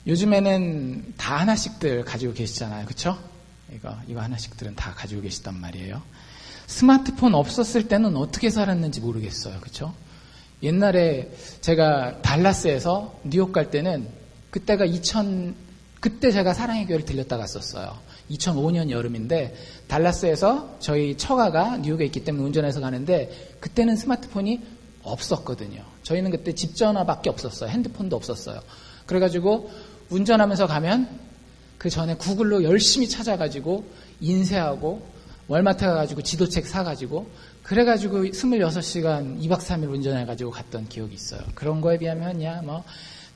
요즘에는 다 하나씩들 가지고 계시잖아요. 그쵸? 이거 하나씩들은 다 가지고 계시단 말이에요. 스마트폰 없었을 때는 어떻게 살았는지 모르겠어요. 그쵸? 옛날에 제가 달라스에서 뉴욕 갈 때는 그때 제가 사랑의 교회를 들렸다 갔었어요. 2005년 여름인데 달라스에서 저희 처가가 뉴욕에 있기 때문에 운전해서 가는데 그때는 스마트폰이 없었거든요. 저희는 그때 집 전화밖에 없었어요. 핸드폰도 없었어요. 그래가지고 운전하면서 가면 그 전에 구글로 열심히 찾아가지고 인쇄하고 월마트 가가지고 지도책 사가지고 그래가지고 26시간 2박 3일 운전해가지고 갔던 기억이 있어요. 그런 거에 비하면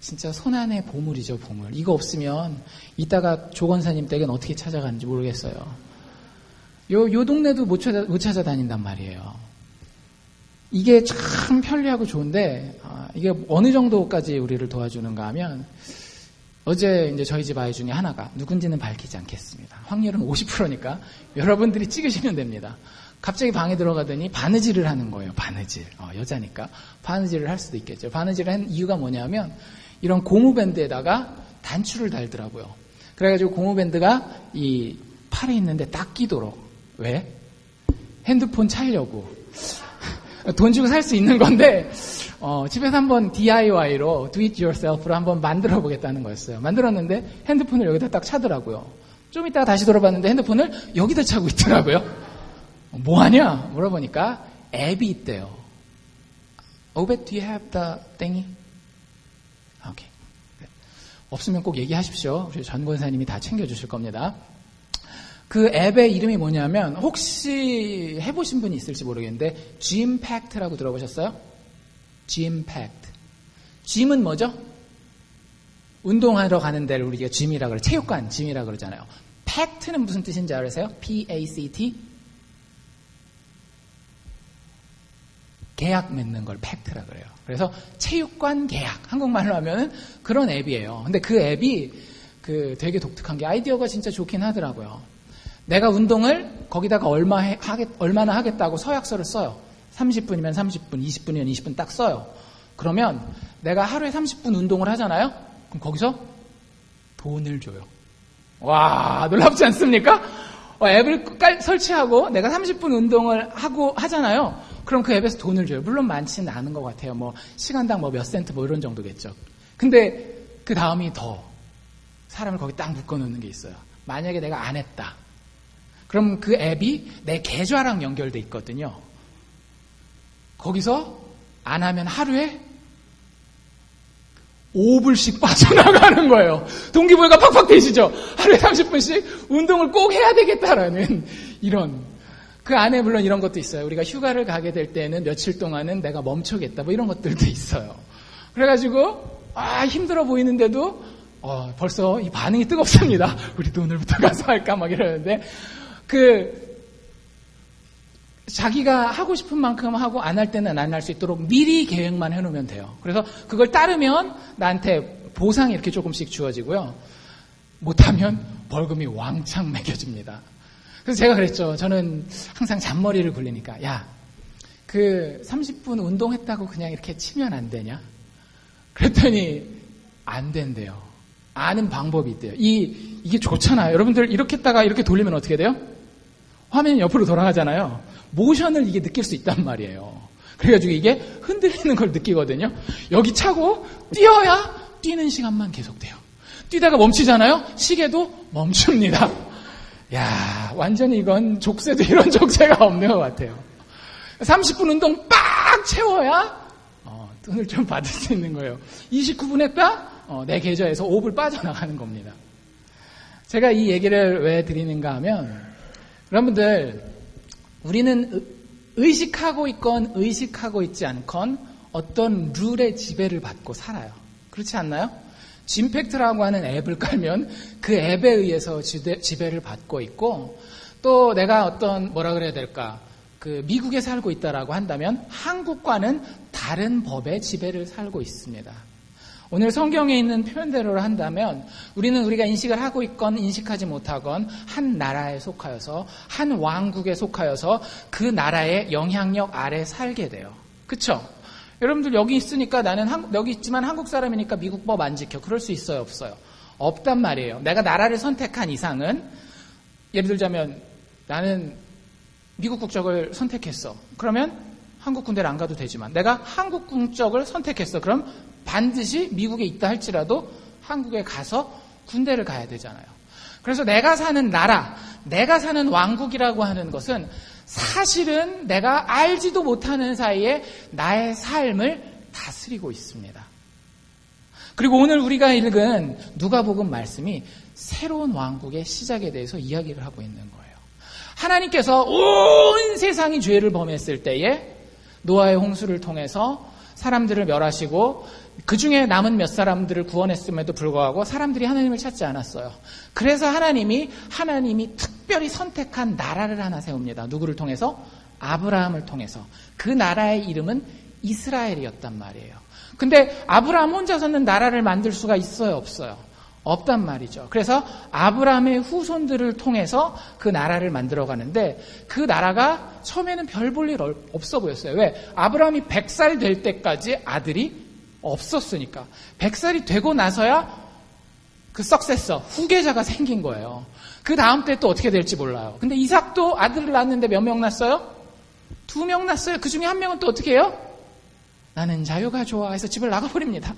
진짜 손안의 보물이죠, 보물. 이거 없으면 이따가 조건사님 댁은 어떻게 찾아가는지 모르겠어요. 요 동네도 못 찾아다닌단 말이에요. 이게 참 편리하고 좋은데 이게 어느 정도까지 우리를 도와주는가 하면 어제 이제 저희 집 아이 중에 하나가 누군지는 밝히지 않겠습니다. 확률은 50%니까 여러분들이 찍으시면 됩니다. 갑자기 방에 들어가더니 바느질을 하는 거예요. 바느질. 여자니까 바느질을 할 수도 있겠죠. 바느질을 한 이유가 뭐냐면 이런 고무밴드에다가 단추를 달더라고요. 그래가지고 고무밴드가 이 팔에 있는데 딱 끼도록. 왜? 핸드폰 차려고. 돈 주고 살 수 있는 건데 집에서 한번 DIY로 do it yourself로 한번 만들어 보겠다는 거였어요. 만들었는데 핸드폰을 여기다 딱 차더라고요. 좀 이따가 다시 돌아봤는데 핸드폰을 여기다 차고 있더라고요. 뭐하냐? 물어보니까 앱이 있대요. Obet, do you have the thingy? 오케이. 없으면 꼭 얘기하십시오. 우리 전 권사님이 다 챙겨주실 겁니다. 그 앱의 이름이 뭐냐면 혹시 해보신 분이 있을지 모르겠는데 Gympact라고 들어보셨어요? Gympact. Gym은 뭐죠? 운동하러 가는 데를 우리가 gym이라고 그래요. 체육관 gym이라고 그러잖아요. Pact는 무슨 뜻인지 아세요? P-A-C-T? 계약 맺는 걸 팩트라 그래요. 그래서 체육관 계약, 한국말로 하면은 그런 앱이에요. 근데 그 앱이 되게 독특한 게 아이디어가 진짜 좋긴 하더라고요. 내가 운동을 거기다가 얼마나 하겠다고 서약서를 써요. 30분이면 30분, 20분이면 20분 딱 써요. 그러면 내가 하루에 30분 운동을 하잖아요. 그럼 거기서 돈을 줘요. 와, 놀랍지 않습니까? 앱을 설치하고 내가 30분 운동을 하잖아요. 그럼 그 앱에서 돈을 줘요. 물론 많지는 않은 것 같아요. 시간당 몇 센트 이런 정도겠죠. 근데 그 다음이 더 사람을 거기 딱 묶어놓는 게 있어요. 만약에 내가 안 했다. 그럼 그 앱이 내 계좌랑 연결돼 있거든요. 거기서 안 하면 하루에 5불씩 빠져나가는 거예요. 동기부여가 팍팍 되시죠? 하루에 30분씩 운동을 꼭 해야 되겠다라는 이런. 그 안에 물론 이런 것도 있어요. 우리가 휴가를 가게 될 때는 며칠 동안은 내가 멈춰겠다. 이런 것들도 있어요. 그래가지고 힘들어 보이는데도 벌써 이 반응이 뜨겁습니다. 우리도 오늘부터 가서 할까 이러는데 자기가 하고 싶은 만큼 하고 안 할 때는 안 할 수 있도록 미리 계획만 해놓으면 돼요. 그래서 그걸 따르면 나한테 보상이 이렇게 조금씩 주어지고요. 못하면 벌금이 왕창 매겨집니다. 그래서 제가 그랬죠. 저는 항상 잔머리를 굴리니까 30분 운동했다고 그냥 이렇게 치면 안 되냐? 그랬더니 안 된대요. 아는 방법이 있대요. 이게 좋잖아요. 여러분들 이렇게 했다가 이렇게 돌리면 어떻게 돼요? 화면이 옆으로 돌아가잖아요. 모션을 이게 느낄 수 있단 말이에요. 그래가지고 이게 흔들리는 걸 느끼거든요. 여기 차고 뛰어야 뛰는 시간만 계속돼요. 뛰다가 멈추잖아요. 시계도 멈춥니다. 완전히 이건 족쇄도 이런 족쇄가 없는 것 같아요. 30분 운동 빡 채워야 돈을 좀 받을 수 있는 거예요. 29분 했다? 내 계좌에서 5불 빠져나가는 겁니다. 제가 이 얘기를 왜 드리는가 하면 여러분들 우리는 의식하고 있건 의식하고 있지 않건 어떤 룰의 지배를 받고 살아요. 그렇지 않나요? 짐팩트라고 하는 앱을 깔면 그 앱에 의해서 지배를 받고 있고 또 내가 어떤 미국에 살고 있다라고 한다면 한국과는 다른 법의 지배를 살고 있습니다. 오늘 성경에 있는 표현대로 한다면 우리가 인식을 하고 있건 인식하지 못하건 한 나라에 속하여서 한 왕국에 속하여서 그 나라의 영향력 아래 살게 돼요. 그렇죠? 여러분들 여기 있으니까 나는 여기 있지만 한국 사람이니까 미국 법 안 지켜. 그럴 수 있어요, 없어요? 없단 말이에요. 내가 나라를 선택한 이상은, 예를 들자면 나는 미국 국적을 선택했어. 그러면 한국 군대를 안 가도 되지만 내가 한국 국적을 선택했어. 그럼 반드시 미국에 있다 할지라도 한국에 가서 군대를 가야 되잖아요. 그래서 내가 사는 나라, 내가 사는 왕국이라고 하는 것은 사실은 내가 알지도 못하는 사이에 나의 삶을 다스리고 있습니다. 그리고 오늘 우리가 읽은 누가복음 말씀이 새로운 왕국의 시작에 대해서 이야기를 하고 있는 거예요. 하나님께서 온 세상이 죄를 범했을 때에 노아의 홍수를 통해서 사람들을 멸하시고 그 중에 남은 몇 사람들을 구원했음에도 불구하고 사람들이 하나님을 찾지 않았어요. 그래서 하나님이 특별히 선택한 나라를 하나 세웁니다. 누구를 통해서? 아브라함을 통해서. 그 나라의 이름은 이스라엘이었단 말이에요. 근데 아브라함 혼자서는 나라를 만들 수가 있어요? 없어요? 없단 말이죠. 그래서 아브라함의 후손들을 통해서 그 나라를 만들어 가는데 그 나라가 처음에는 별 볼 일 없어 보였어요. 왜? 아브라함이 100살 될 때까지 아들이 없었으니까. 100살이 되고 나서야 그 석세서, 후계자가 생긴 거예요. 그 다음 때 또 어떻게 될지 몰라요. 근데 이삭도 아들을 낳았는데 몇 명 낳았어요? 2명 낳았어요. 그 중에 1명은 또 어떻게 해요? 나는 자유가 좋아 해서 집을 나가버립니다.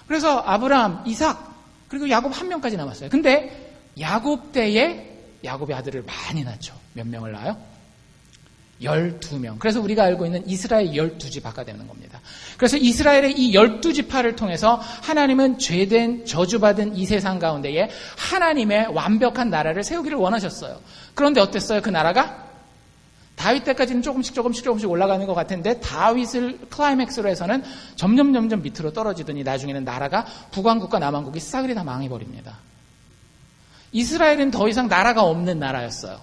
그래서 아브라함, 이삭, 그리고 야곱 1명까지 남았어요. 근데 야곱 때에 야곱의 아들을 많이 낳죠. 몇 명을 낳아요? 12명. 그래서 우리가 알고 있는 이스라엘 12지파가 되는 겁니다. 그래서 이스라엘의 이 12지파를 통해서 하나님은 죄된 저주받은 이 세상 가운데에 하나님의 완벽한 나라를 세우기를 원하셨어요. 그런데 어땠어요? 그 나라가? 다윗 때까지는 조금씩 올라가는 것 같은데 다윗을 클라이맥스로 해서는 점점 밑으로 떨어지더니 나중에는 나라가 북왕국과 남왕국이 싸그리 다 망해버립니다. 이스라엘은 더 이상 나라가 없는 나라였어요.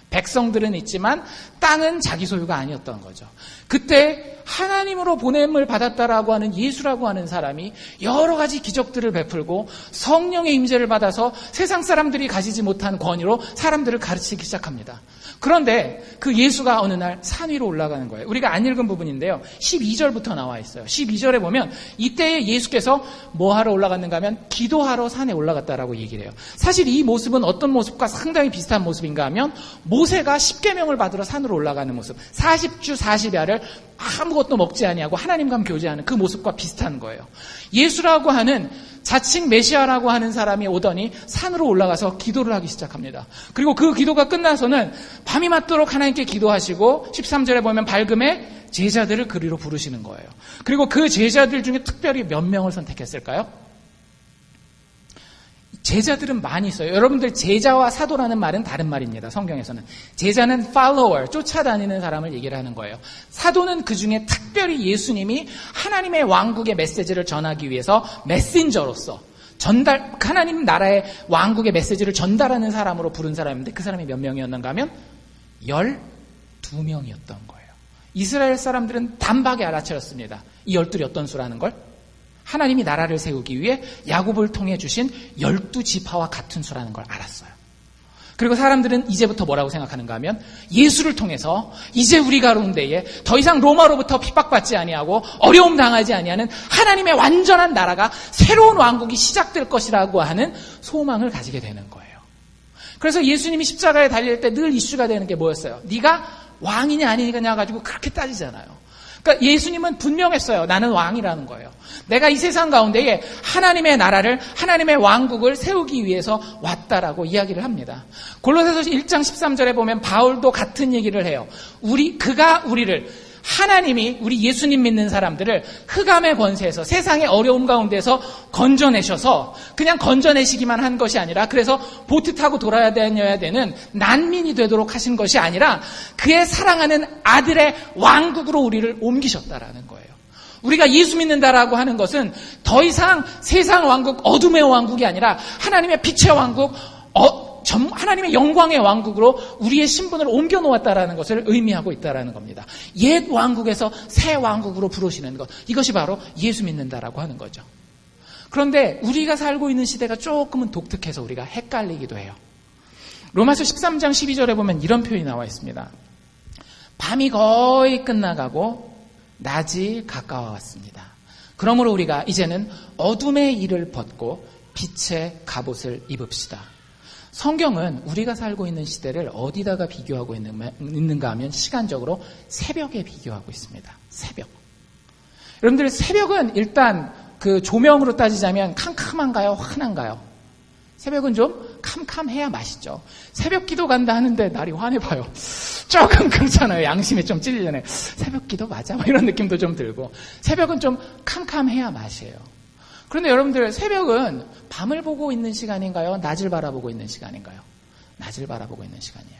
백성들은 있지만 땅은 자기 소유가 아니었던 거죠. 그때 하나님으로 보냄을 받았다라고 하는 예수라고 하는 사람이 여러 가지 기적들을 베풀고 성령의 임재를 받아서 세상 사람들이 가지지 못한 권위로 사람들을 가르치기 시작합니다. 그런데 그 예수가 어느 날 산 위로 올라가는 거예요. 우리가 안 읽은 부분인데요. 12절부터 나와 있어요. 12절에 보면 이때에 예수께서 뭐 하러 올라갔는가 하면 기도하러 산에 올라갔다라고 얘기를 해요. 사실 이 모습은 어떤 모습과 상당히 비슷한 모습인가 하면 모세가 십계명을 받으러 산으로 올라가는 모습, 40주 40야를 아무것도 먹지 아니하고 하나님과 교제하는 그 모습과 비슷한 거예요. 예수라고 하는 자칭 메시아라고 하는 사람이 오더니 산으로 올라가서 기도를 하기 시작합니다. 그리고 그 기도가 끝나서는 밤이 맞도록 하나님께 기도하시고 13절에 보면 밝음에 제자들을 그리로 부르시는 거예요. 그리고 그 제자들 중에 특별히 몇 명을 선택했을까요? 제자들은 많이 있어요. 여러분들 제자와 사도라는 말은 다른 말입니다. 성경에서는. 제자는 follower, 쫓아다니는 사람을 얘기를 하는 거예요. 사도는 그중에 특별히 예수님이 하나님의 왕국의 메시지를 전하기 위해서 메신저로서 하나님 나라의 왕국의 메시지를 전달하는 사람으로 부른 사람인데 그 사람이 몇 명이었는가 하면 12명이었던 거예요. 이스라엘 사람들은 단박에 알아차렸습니다. 이 12이 어떤 수라는 걸? 하나님이 나라를 세우기 위해 야곱을 통해 주신 12지파와 같은 수라는 걸 알았어요. 그리고 사람들은 이제부터 뭐라고 생각하는가 하면 예수를 통해서 이제 우리 가운데에 더 이상 로마로부터 핍박받지 아니하고 어려움 당하지 아니하는 하나님의 완전한 나라가 새로운 왕국이 시작될 것이라고 하는 소망을 가지게 되는 거예요. 그래서 예수님이 십자가에 달릴 때 늘 이슈가 되는 게 뭐였어요? 네가 왕이냐 아니냐 가지고 그렇게 따지잖아요. 그러니까 예수님은 분명했어요. 나는 왕이라는 거예요. 내가 이 세상 가운데에 하나님의 나라를, 하나님의 왕국을 세우기 위해서 왔다라고 이야기를 합니다. 골로새서 1장 13절에 보면 바울도 같은 얘기를 해요. 그가 우리를, 하나님이 우리 예수님 믿는 사람들을 흑암의 권세에서, 세상의 어려움 가운데서 건져내셔서 그냥 건져내시기만 한 것이 아니라, 그래서 보트 타고 돌아야 되는 난민이 되도록 하신 것이 아니라 그의 사랑하는 아들의 왕국으로 우리를 옮기셨다라는 거예요. 우리가 예수 믿는다라고 하는 것은 더 이상 세상 왕국, 어둠의 왕국이 아니라 하나님의 빛의 왕국, 하나님의 영광의 왕국으로 우리의 신분을 옮겨놓았다라는 것을 의미하고 있다라는 겁니다. 옛 왕국에서 새 왕국으로 부르시는 것, 이것이 바로 예수 믿는다라고 하는 거죠. 그런데 우리가 살고 있는 시대가 조금은 독특해서 우리가 헷갈리기도 해요. 로마서 13장 12절에 보면 이런 표현이 나와 있습니다. 밤이 거의 끝나가고 낮이 가까워 왔습니다. 그러므로 우리가 이제는 어둠의 일을 벗고 빛의 갑옷을 입읍시다. 성경은 우리가 살고 있는 시대를 어디다가 비교하고 있는가 하면 시간적으로 새벽에 비교하고 있습니다. 새벽. 여러분들 새벽은 일단 그 조명으로 따지자면 캄캄한가요? 환한가요? 새벽은 좀 캄캄해야 맛있죠. 새벽 기도 간다 하는데 날이 환해봐요. 조금 그렇잖아요. 양심에 좀 찔리잖아요. 새벽 기도 맞아? 뭐 이런 느낌도 좀 들고. 새벽은 좀 캄캄해야 맛이에요. 그런데 여러분들 새벽은 밤을 보고 있는 시간인가요? 낮을 바라보고 있는 시간인가요? 낮을 바라보고 있는 시간이에요.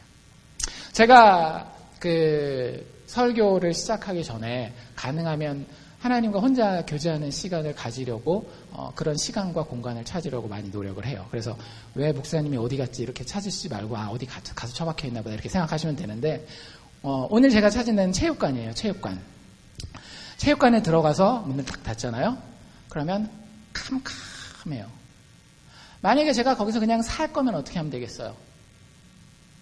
제가 그 설교를 시작하기 전에 가능하면 하나님과 혼자 교제하는 시간을 가지려고 그런 시간과 공간을 찾으려고 많이 노력을 해요. 그래서 왜 목사님이 어디 갔지 이렇게 찾으시지 말고 어디 가서 처박혀 있나 보다 이렇게 생각하시면 되는데 오늘 제가 찾은 데는 체육관이에요. 체육관. 체육관에 들어가서 문을 딱 닫잖아요. 그러면 캄캄해요. 만약에 제가 거기서 그냥 살 거면 어떻게 하면 되겠어요?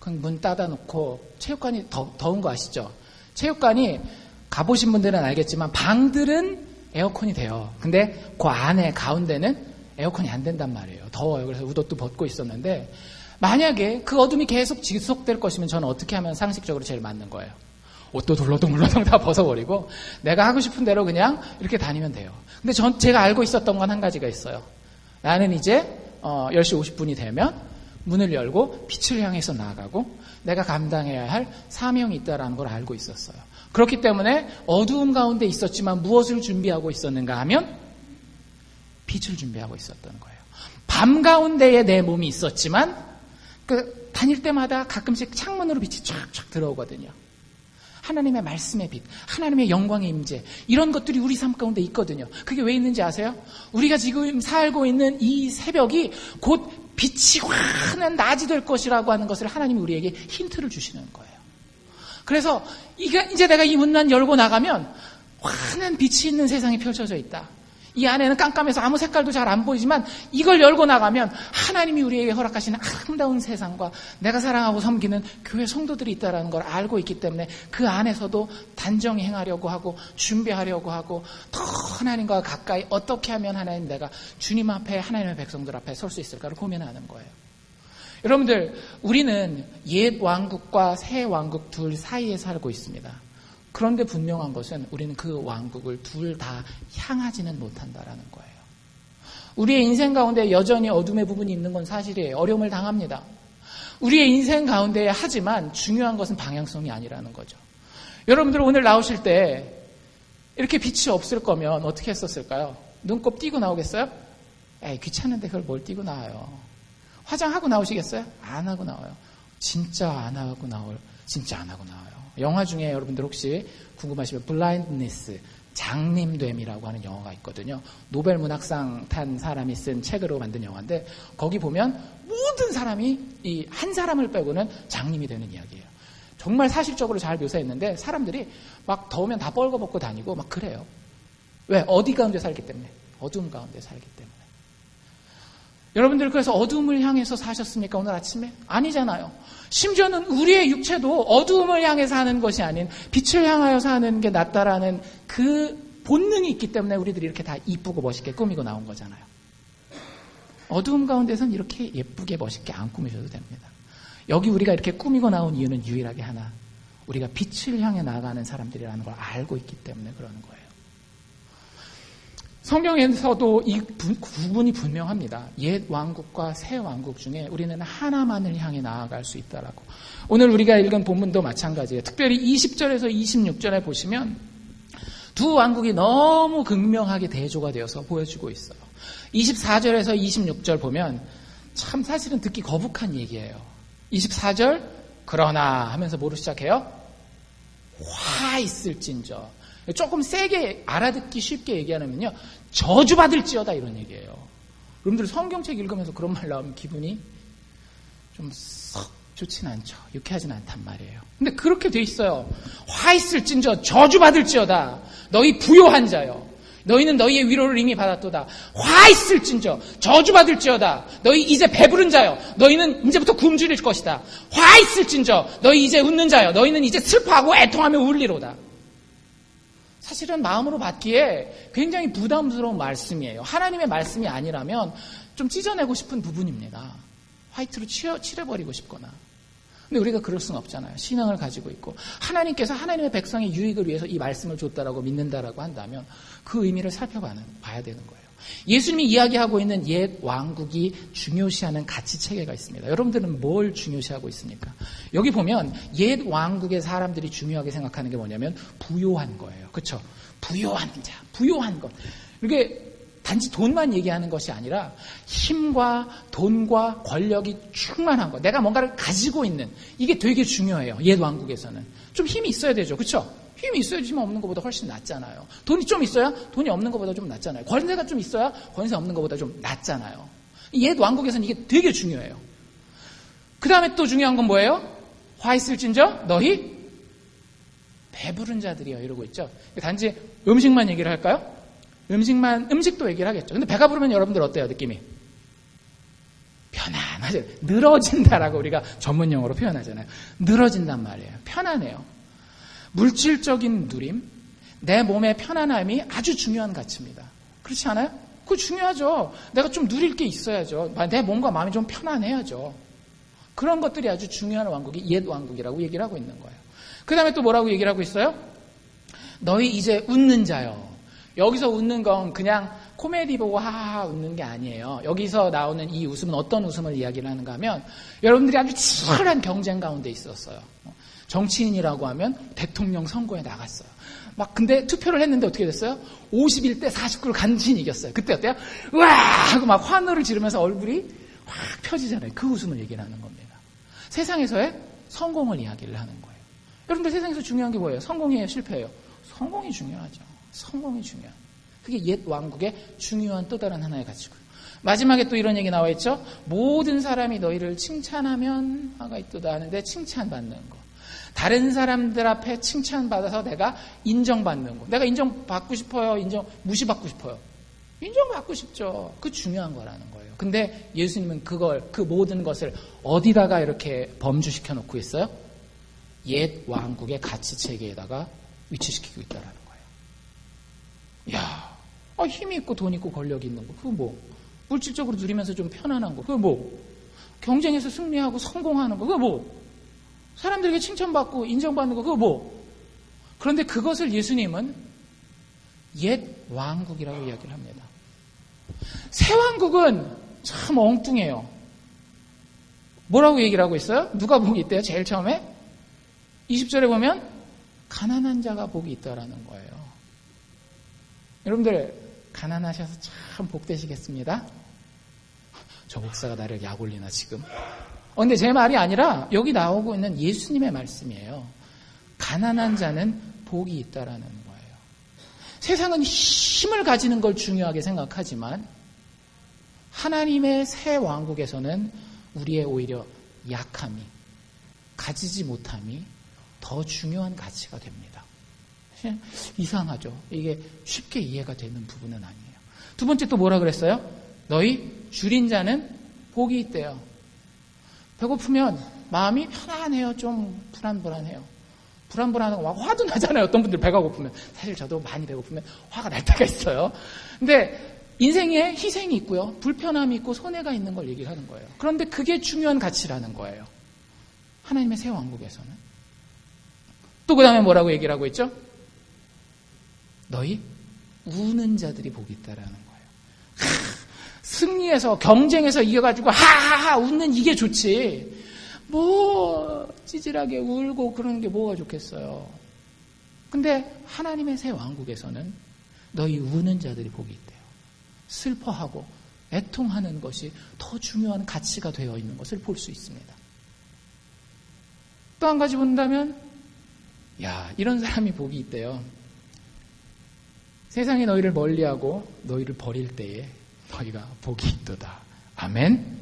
그냥 문 닫아놓고 체육관이 더운 거 아시죠? 체육관이 가보신 분들은 알겠지만 방들은 에어컨이 돼요. 근데 그 안에 가운데는 에어컨이 안 된단 말이에요. 더워요. 그래서 웃옷도 벗고 있었는데 만약에 그 어둠이 계속 지속될 것이면 저는 어떻게 하면 상식적으로 제일 맞는 거예요? 옷도 둘러덩 다 벗어버리고 내가 하고 싶은 대로 그냥 이렇게 다니면 돼요. 근데 제가 알고 있었던 건 한 가지가 있어요. 나는 이제 10시 50분이 되면 문을 열고 빛을 향해서 나아가고 내가 감당해야 할 사명이 있다는 걸 알고 있었어요. 그렇기 때문에 어두움 가운데 있었지만 무엇을 준비하고 있었는가 하면 빛을 준비하고 있었던 거예요. 밤 가운데에 내 몸이 있었지만 다닐 때마다 가끔씩 창문으로 빛이 쫙쫙 들어오거든요. 하나님의 말씀의 빛, 하나님의 영광의 임재 이런 것들이 우리 삶 가운데 있거든요. 그게 왜 있는지 아세요? 우리가 지금 살고 있는 이 새벽이 곧 빛이 환한 낮이 될 것이라고 하는 것을 하나님이 우리에게 힌트를 주시는 거예요. 그래서 이제 내가 이 문만 열고 나가면 환한 빛이 있는 세상이 펼쳐져 있다. 이 안에는 깜깜해서 아무 색깔도 잘 안 보이지만 이걸 열고 나가면 하나님이 우리에게 허락하시는 아름다운 세상과 내가 사랑하고 섬기는 교회 성도들이 있다는 걸 알고 있기 때문에 그 안에서도 단정히 행하려고 하고 준비하려고 하고 더 하나님과 가까이 어떻게 하면 하나님 내가 주님 앞에 하나님의 백성들 앞에 설 수 있을까를 고민하는 거예요. 여러분들 우리는 옛 왕국과 새 왕국 둘 사이에 살고 있습니다. 그런데 분명한 것은 우리는 그 왕국을 둘 다 향하지는 못한다라는 거예요. 우리의 인생 가운데 여전히 어둠의 부분이 있는 건 사실이에요. 어려움을 당합니다. 우리의 인생 가운데 하지만 중요한 것은 방향성이 아니라는 거죠. 여러분들 오늘 나오실 때 이렇게 빛이 없을 거면 어떻게 했었을까요? 눈곱 띄고 나오겠어요? 에이 귀찮은데 그걸 뭘 띄고 나와요. 화장하고 나오시겠어요? 안 하고 나와요. 진짜 안 하고 나와요. 영화 중에 여러분들 혹시 궁금하시면 블라인드니스, 장님됨이라고 하는 영화가 있거든요. 노벨 문학상 탄 사람이 쓴 책으로 만든 영화인데 거기 보면 모든 사람이 이 한 사람을 빼고는 장님이 되는 이야기예요. 정말 사실적으로 잘 묘사했는데 사람들이 막 더우면 다 뻘거벗고 다니고 막 그래요. 왜? 어디 가운데 살기 때문에. 어두움 가운데 살기 때문에. 여러분들 그래서 어두움을 향해서 사셨습니까? 오늘 아침에? 아니잖아요. 심지어는 우리의 육체도 어두움을 향해 사는 것이 아닌 빛을 향하여 사는 게 낫다라는 그 본능이 있기 때문에 우리들이 이렇게 다 이쁘고 멋있게 꾸미고 나온 거잖아요. 어두움 가운데서는 이렇게 예쁘게 멋있게 안 꾸미셔도 됩니다. 여기 우리가 이렇게 꾸미고 나온 이유는 유일하게 하나. 우리가 빛을 향해 나아가는 사람들이라는 걸 알고 있기 때문에 그러는 거예요. 성경에서도 이 구분이 분명합니다. 옛 왕국과 새 왕국 중에 우리는 하나만을 향해 나아갈 수 있다라고. 오늘 우리가 읽은 본문도 마찬가지예요. 특별히 20절에서 26절에 보시면 두 왕국이 너무 극명하게 대조가 되어서 보여주고 있어요. 24절에서 26절 보면 참 사실은 듣기 거북한 얘기예요. 24절 그러나 하면서 뭐로 시작해요? 화 있을진저. 조금 세게 알아듣기 쉽게 얘기하면요. 저주받을지어다 이런 얘기예요. 여러분들 성경책 읽으면서 그런 말 나오면 기분이 좀 썩 좋진 않죠. 유쾌하진 않단 말이에요. 근데 그렇게 돼 있어요. 화 있을진저 저주받을지어다. 너희 부요한 자여. 너희는 너희의 위로를 이미 받았도다. 화 있을진저 저주받을지어다. 너희 이제 배부른 자여. 너희는 이제부터 굶주릴 것이다. 화 있을진저 너희 이제 웃는 자여. 너희는 이제 슬퍼하고 애통하며 울리로다. 사실은 마음으로 받기에 굉장히 부담스러운 말씀이에요. 하나님의 말씀이 아니라면 좀 찢어내고 싶은 부분입니다. 화이트로 칠해버리고 싶거나. 근데 우리가 그럴 수는 없잖아요. 신앙을 가지고 있고 하나님께서 하나님의 백성의 유익을 위해서 이 말씀을 줬다라고 믿는다라고 한다면 그 의미를 살펴봐야 되는 거예요. 예수님이 이야기하고 있는 옛 왕국이 중요시하는 가치 체계가 있습니다. 여러분들은 뭘 중요시하고 있습니까? 여기 보면 옛 왕국의 사람들이 중요하게 생각하는 게 뭐냐면 부요한 거예요. 그렇죠? 부요한 자, 부요한 것. 이게 단지 돈만 얘기하는 것이 아니라 힘과 돈과 권력이 충만한 것. 내가 뭔가를 가지고 있는 이게 되게 중요해요. 옛 왕국에서는. 좀 힘이 있어야 되죠. 그렇죠? 힘이 있어야지 힘 없는 것보다 훨씬 낫잖아요. 돈이 좀 있어야 돈이 없는 것보다 좀 낫잖아요. 권세가 좀 있어야 권세 없는 것보다 좀 낫잖아요. 옛 왕국에서는 이게 되게 중요해요. 그 다음에 또 중요한 건 뭐예요? 화 있을진저 너희 배부른 자들이여 이러고 있죠. 단지 음식만 얘기를 할까요? 음식도 얘기를 하겠죠. 근데 배가 부르면 여러분들 어때요? 느낌이? 편안하죠. 늘어진다라고 우리가 전문 용어로 표현하잖아요. 늘어진단 말이에요. 편안해요. 물질적인 누림, 내 몸의 편안함이 아주 중요한 가치입니다. 그렇지 않아요? 그거 중요하죠. 내가 좀 누릴 게 있어야죠. 내 몸과 마음이 좀 편안해야죠. 그런 것들이 아주 중요한 왕국이 옛 왕국이라고 얘기를 하고 있는 거예요. 그 다음에 또 뭐라고 얘기를 하고 있어요? 너희 이제 웃는 자요. 여기서 웃는 건 그냥 코미디 보고 하하하 웃는 게 아니에요. 여기서 나오는 이 웃음은 어떤 웃음을 이야기를 하는가 하면 여러분들이 아주 치열한 경쟁 가운데 있었어요. 정치인이라고 하면 대통령 선거에 나갔어요. 근데 투표를 했는데 어떻게 됐어요? 51대 49를 간신히 이겼어요. 그때 어때요? 우와! 하고 막 환호를 지르면서 얼굴이 확 펴지잖아요. 그 웃음을 얘기를 하는 겁니다. 세상에서의 성공을 이야기를 하는 거예요. 여러분들 세상에서 중요한 게 뭐예요? 성공이에요? 실패예요? 성공이 중요하죠. 성공이 중요한. 그게 옛 왕국의 중요한 또 다른 하나의 가치고요. 마지막에 또 이런 얘기 나와 있죠. 모든 사람이 너희를 칭찬하면 화가 있도다 하는데 칭찬받는 거. 다른 사람들 앞에 칭찬받아서 내가 인정받는 거. 내가 인정받고 싶어요? 무시받고 싶어요? 인정받고 싶죠. 그 중요한 거라는 거예요. 근데 예수님은 그 모든 것을 어디다가 이렇게 범주시켜 놓고 있어요? 옛 왕국의 가치 체계에다가 위치시키고 있다라는 거예요. 이야, 힘이 있고 돈 있고 권력이 있는 거. 그거 뭐? 물질적으로 누리면서 좀 편안한 거. 그거 뭐? 경쟁에서 승리하고 성공하는 거. 그거 뭐? 사람들에게 칭찬받고 인정받는 거. 그거 뭐? 그런데 그것을 예수님은 옛 왕국이라고 이야기를 합니다. 새 왕국은 참 엉뚱해요. 뭐라고 얘기를 하고 있어요? 누가 복이 있대요? 제일 처음에 20절에 보면 가난한 자가 복이 있다라는 거예요. 여러분들 가난하셔서 참 복되시겠습니다. 저 목사가 나를 약 올리나 지금. 근데 제 말이 아니라 여기 나오고 있는 예수님의 말씀이에요. 가난한 자는 복이 있다라는 거예요. 세상은 힘을 가지는 걸 중요하게 생각하지만 하나님의 새 왕국에서는 우리의 오히려 약함이, 가지지 못함이 더 중요한 가치가 됩니다. 이상하죠. 이게 쉽게 이해가 되는 부분은 아니에요. 두 번째 또 뭐라 그랬어요? 너희 줄인 자는 복이 있대요. 배고프면 마음이 편안해요. 좀 불안해요. 불안하고 막 화도 나잖아요. 어떤 분들 배가 고프면. 사실 저도 많이 배고프면 화가 날 때가 있어요. 근데 인생에 희생이 있고요. 불편함이 있고 손해가 있는 걸 얘기를 하는 거예요. 그런데 그게 중요한 가치라는 거예요. 하나님의 새 왕국에서는. 또 그 다음에 뭐라고 얘기를 하고 있죠? 너희 우는 자들이 복이 있다라는 거예요. 승리해서 경쟁에서 이겨가지고 하하하 웃는 이게 좋지. 뭐 찌질하게 울고 그러는 게 뭐가 좋겠어요. 근데 하나님의 새 왕국에서는 너희 우는 자들이 복이 있대요. 슬퍼하고 애통하는 것이 더 중요한 가치가 되어 있는 것을 볼 수 있습니다. 또 한 가지 본다면 이런 사람이 복이 있대요. 세상이 너희를 멀리하고 너희를 버릴 때에 너희가 복이 있도다. 아멘?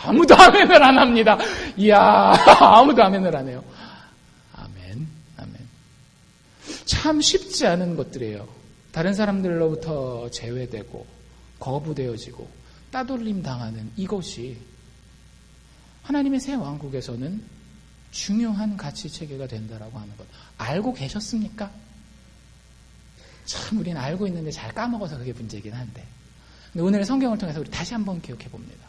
아무도 아멘을 안 합니다. 이야, 아무도 아멘을 안 해요. 아멘. 참 쉽지 않은 것들이에요. 다른 사람들로부터 제외되고 거부되어지고 따돌림 당하는 이것이 하나님의 새 왕국에서는 중요한 가치 체계가 된다라고 하는 것. 알고 계셨습니까? 참 우리는 알고 있는데 잘 까먹어서 그게 문제이긴 한데. 근데 오늘 성경을 통해서 우리 다시 한번 기억해 봅니다.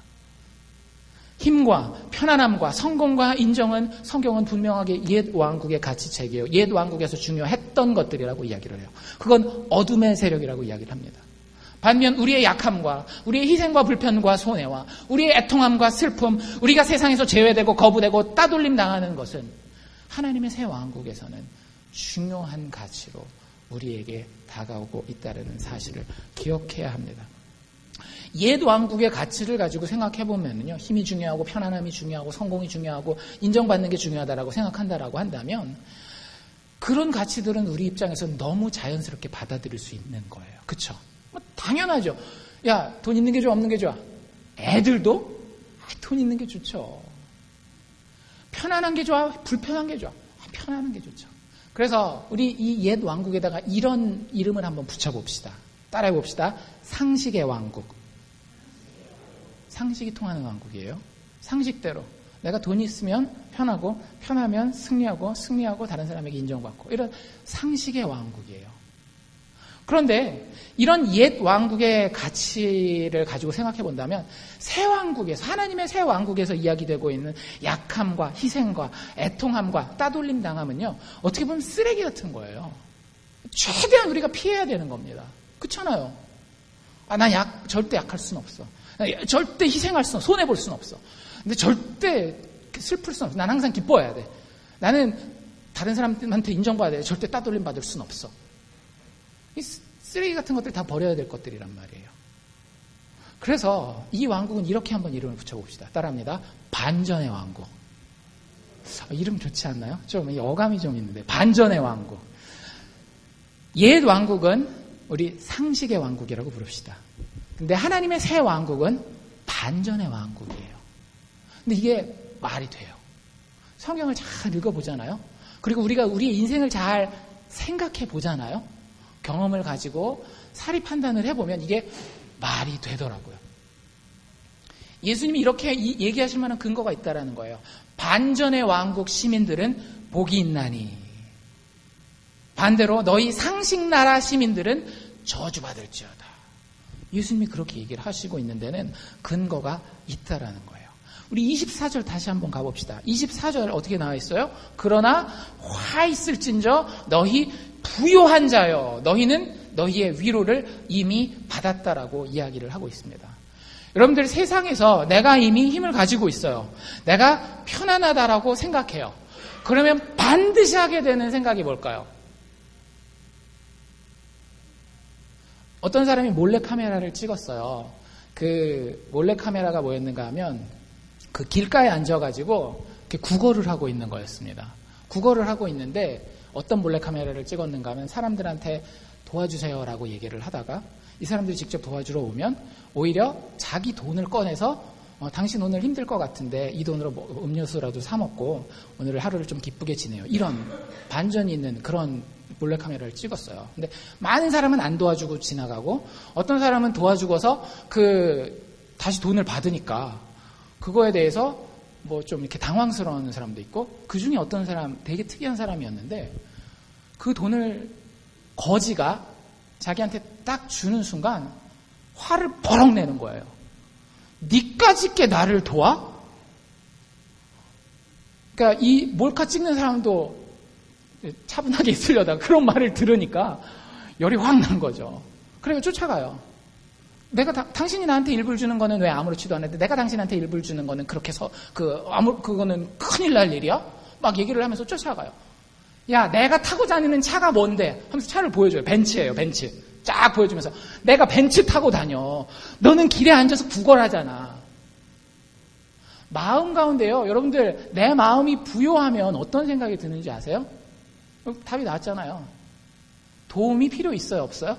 힘과 편안함과 성공과 인정은 성경은 분명하게 옛 왕국의 가치 체계예요. 옛 왕국에서 중요했던 것들이라고 이야기를 해요. 그건 어둠의 세력이라고 이야기를 합니다. 반면 우리의 약함과 우리의 희생과 불편과 손해와 우리의 애통함과 슬픔, 우리가 세상에서 제외되고 거부되고 따돌림 당하는 것은 하나님의 새 왕국에서는 중요한 가치로 우리에게 다가오고 있다는 사실을 기억해야 합니다. 옛 왕국의 가치를 가지고 생각해 보면요, 힘이 중요하고 편안함이 중요하고 성공이 중요하고 인정받는 게 중요하다라고 생각한다라고 한다면 그런 가치들은 우리 입장에서 너무 자연스럽게 받아들일 수 있는 거예요. 그렇죠? 뭐 당연하죠. 야, 돈 있는 게 좋아, 없는 게 좋아? 애들도 돈 있는 게 좋죠. 편안한 게 좋아, 불편한 게 좋아? 편안한 게 좋죠. 그래서 우리 이 옛 왕국에다가 이런 이름을 한번 붙여봅시다. 따라해 봅시다. 상식의 왕국. 상식이 통하는 왕국이에요. 상식대로 내가 돈이 있으면 편하고 편하면 승리하고 승리하고 다른 사람에게 인정받고 이런 상식의 왕국이에요. 그런데 이런 옛 왕국의 가치를 가지고 생각해 본다면 새 왕국에서 하나님의 새 왕국에서 이야기되고 있는 약함과 희생과 애통함과 따돌림 당함은요, 어떻게 보면 쓰레기 같은 거예요. 최대한 우리가 피해야 되는 겁니다. 그렇잖아요. 난 절대 약할 수는 없어. 절대 희생할 수는 없어. 손해볼 수는 없어. 근데 절대 슬플 수는 없어. 난 항상 기뻐해야 돼. 나는 다른 사람한테 인정받아야 돼. 절대 따돌림 받을 수는 없어. 이 쓰레기 같은 것들 다 버려야 될 것들이란 말이에요. 그래서 이 왕국은 이렇게 한번 이름을 붙여봅시다. 따라합니다. 반전의 왕국. 이름 좋지 않나요? 좀 어감이 좀 있는데. 반전의 왕국. 옛 왕국은 우리 상식의 왕국이라고 부릅시다. 근데 하나님의 새 왕국은 반전의 왕국이에요. 근데 이게 말이 돼요. 성경을 잘 읽어보잖아요. 그리고 우리가 우리의 인생을 잘 생각해 보잖아요. 경험을 가지고 사리 판단을 해보면 이게 말이 되더라고요. 예수님이 이렇게 얘기하실 만한 근거가 있다라는 거예요. 반전의 왕국 시민들은 복이 있나니 반대로 너희 상식나라 시민들은 저주받을지어다. 예수님이 그렇게 얘기를 하시고 있는 데는 근거가 있다라는 거예요. 우리 24절 다시 한번 가봅시다. 24절 어떻게 나와 있어요? 그러나 화 있을진저 너희 부요한 자여 너희는 너희의 위로를 이미 받았다라고 이야기를 하고 있습니다. 여러분들 세상에서 내가 이미 힘을 가지고 있어요. 내가 편안하다라고 생각해요. 그러면 반드시 하게 되는 생각이 뭘까요? 어떤 사람이 몰래카메라를 찍었어요. 그 몰래카메라가 뭐였는가 하면 그 길가에 앉아가지고 구걸을 하고 있는 거였습니다. 구걸을 하고 있는데 어떤 몰래카메라를 찍었는가 하면 사람들한테 도와주세요라고 얘기를 하다가 이 사람들이 직접 도와주러 오면 오히려 자기 돈을 꺼내서 당신 오늘 힘들 것 같은데 이 돈으로 뭐 음료수라도 사 먹고 오늘 하루를 좀 기쁘게 지내요. 이런 반전이 있는 그런 몰래카메라를 찍었어요. 근데 많은 사람은 안 도와주고 지나가고 어떤 사람은 도와주고서 다시 돈을 받으니까 그거에 대해서 뭐 좀 이렇게 당황스러워하는 사람도 있고 그 중에 어떤 사람 되게 특이한 사람이었는데 그 돈을 거지가 자기한테 딱 주는 순간 화를 버럭 내는 거예요. 니까짓게 나를 도와? 그러니까 이 몰카 찍는 사람도 차분하게 있으려다가 그런 말을 들으니까 열이 확 난 거죠. 그래서 쫓아가요. 당신이 나한테 일부를 주는 거는 왜 아무렇지도 않은데 내가 당신한테 일부를 주는 거는 그렇게 그거는 큰일 날 일이야? 막 얘기를 하면서 쫓아가요. 야, 내가 타고 다니는 차가 뭔데? 하면서 차를 보여줘요. 벤츠예요, 벤츠. 쫙 보여주면서 내가 벤츠 타고 다녀. 너는 길에 앉아서 구걸하잖아. 마음 가운데요. 여러분들 내 마음이 부요하면 어떤 생각이 드는지 아세요? 답이 나왔잖아요. 도움이 필요 있어요, 없어요?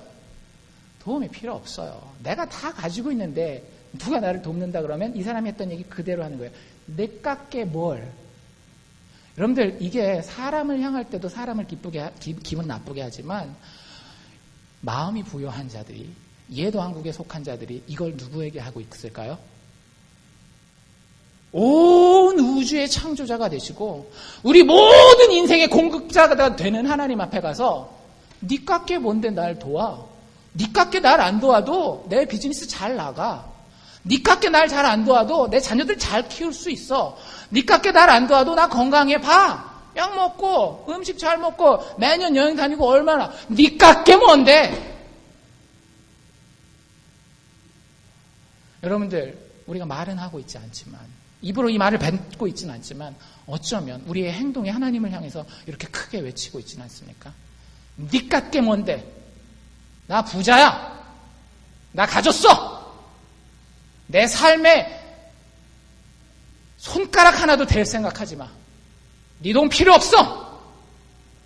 도움이 필요 없어요. 내가 다 가지고 있는데 누가 나를 돕는다 그러면 이 사람이 했던 얘기 그대로 하는 거예요. 내 깎게 뭘. 여러분들 이게 사람을 향할 때도 사람을 기분 나쁘게 하지만 마음이 부요한 자들이 옛 왕국에 속한 자들이 이걸 누구에게 하고 있을까요? 온 우주의 창조자가 되시고 우리 모든 인생의 공급자가 되는 하나님 앞에 가서 니 깎게 뭔데 날 도와? 니 깎게 날 안 도와도 내 비즈니스 잘 나가. 니 깎게 날 잘 안 도와도 내 자녀들 잘 키울 수 있어. 니 깎게 날 안 도와도 나 건강해 봐. 약 먹고 음식 잘 먹고 매년 여행 다니고 얼마나. 니 깎게 뭔데? 여러분들, 우리가 말은 하고 있지 않지만, 입으로 이 말을 뱉고 있지는 않지만 어쩌면 우리의 행동이 하나님을 향해서 이렇게 크게 외치고 있지는 않습니까? 니 깎게 뭔데? 나 부자야. 나 가졌어. 내 삶에 손가락 하나도 될 생각하지 마. 네 돈 필요 없어.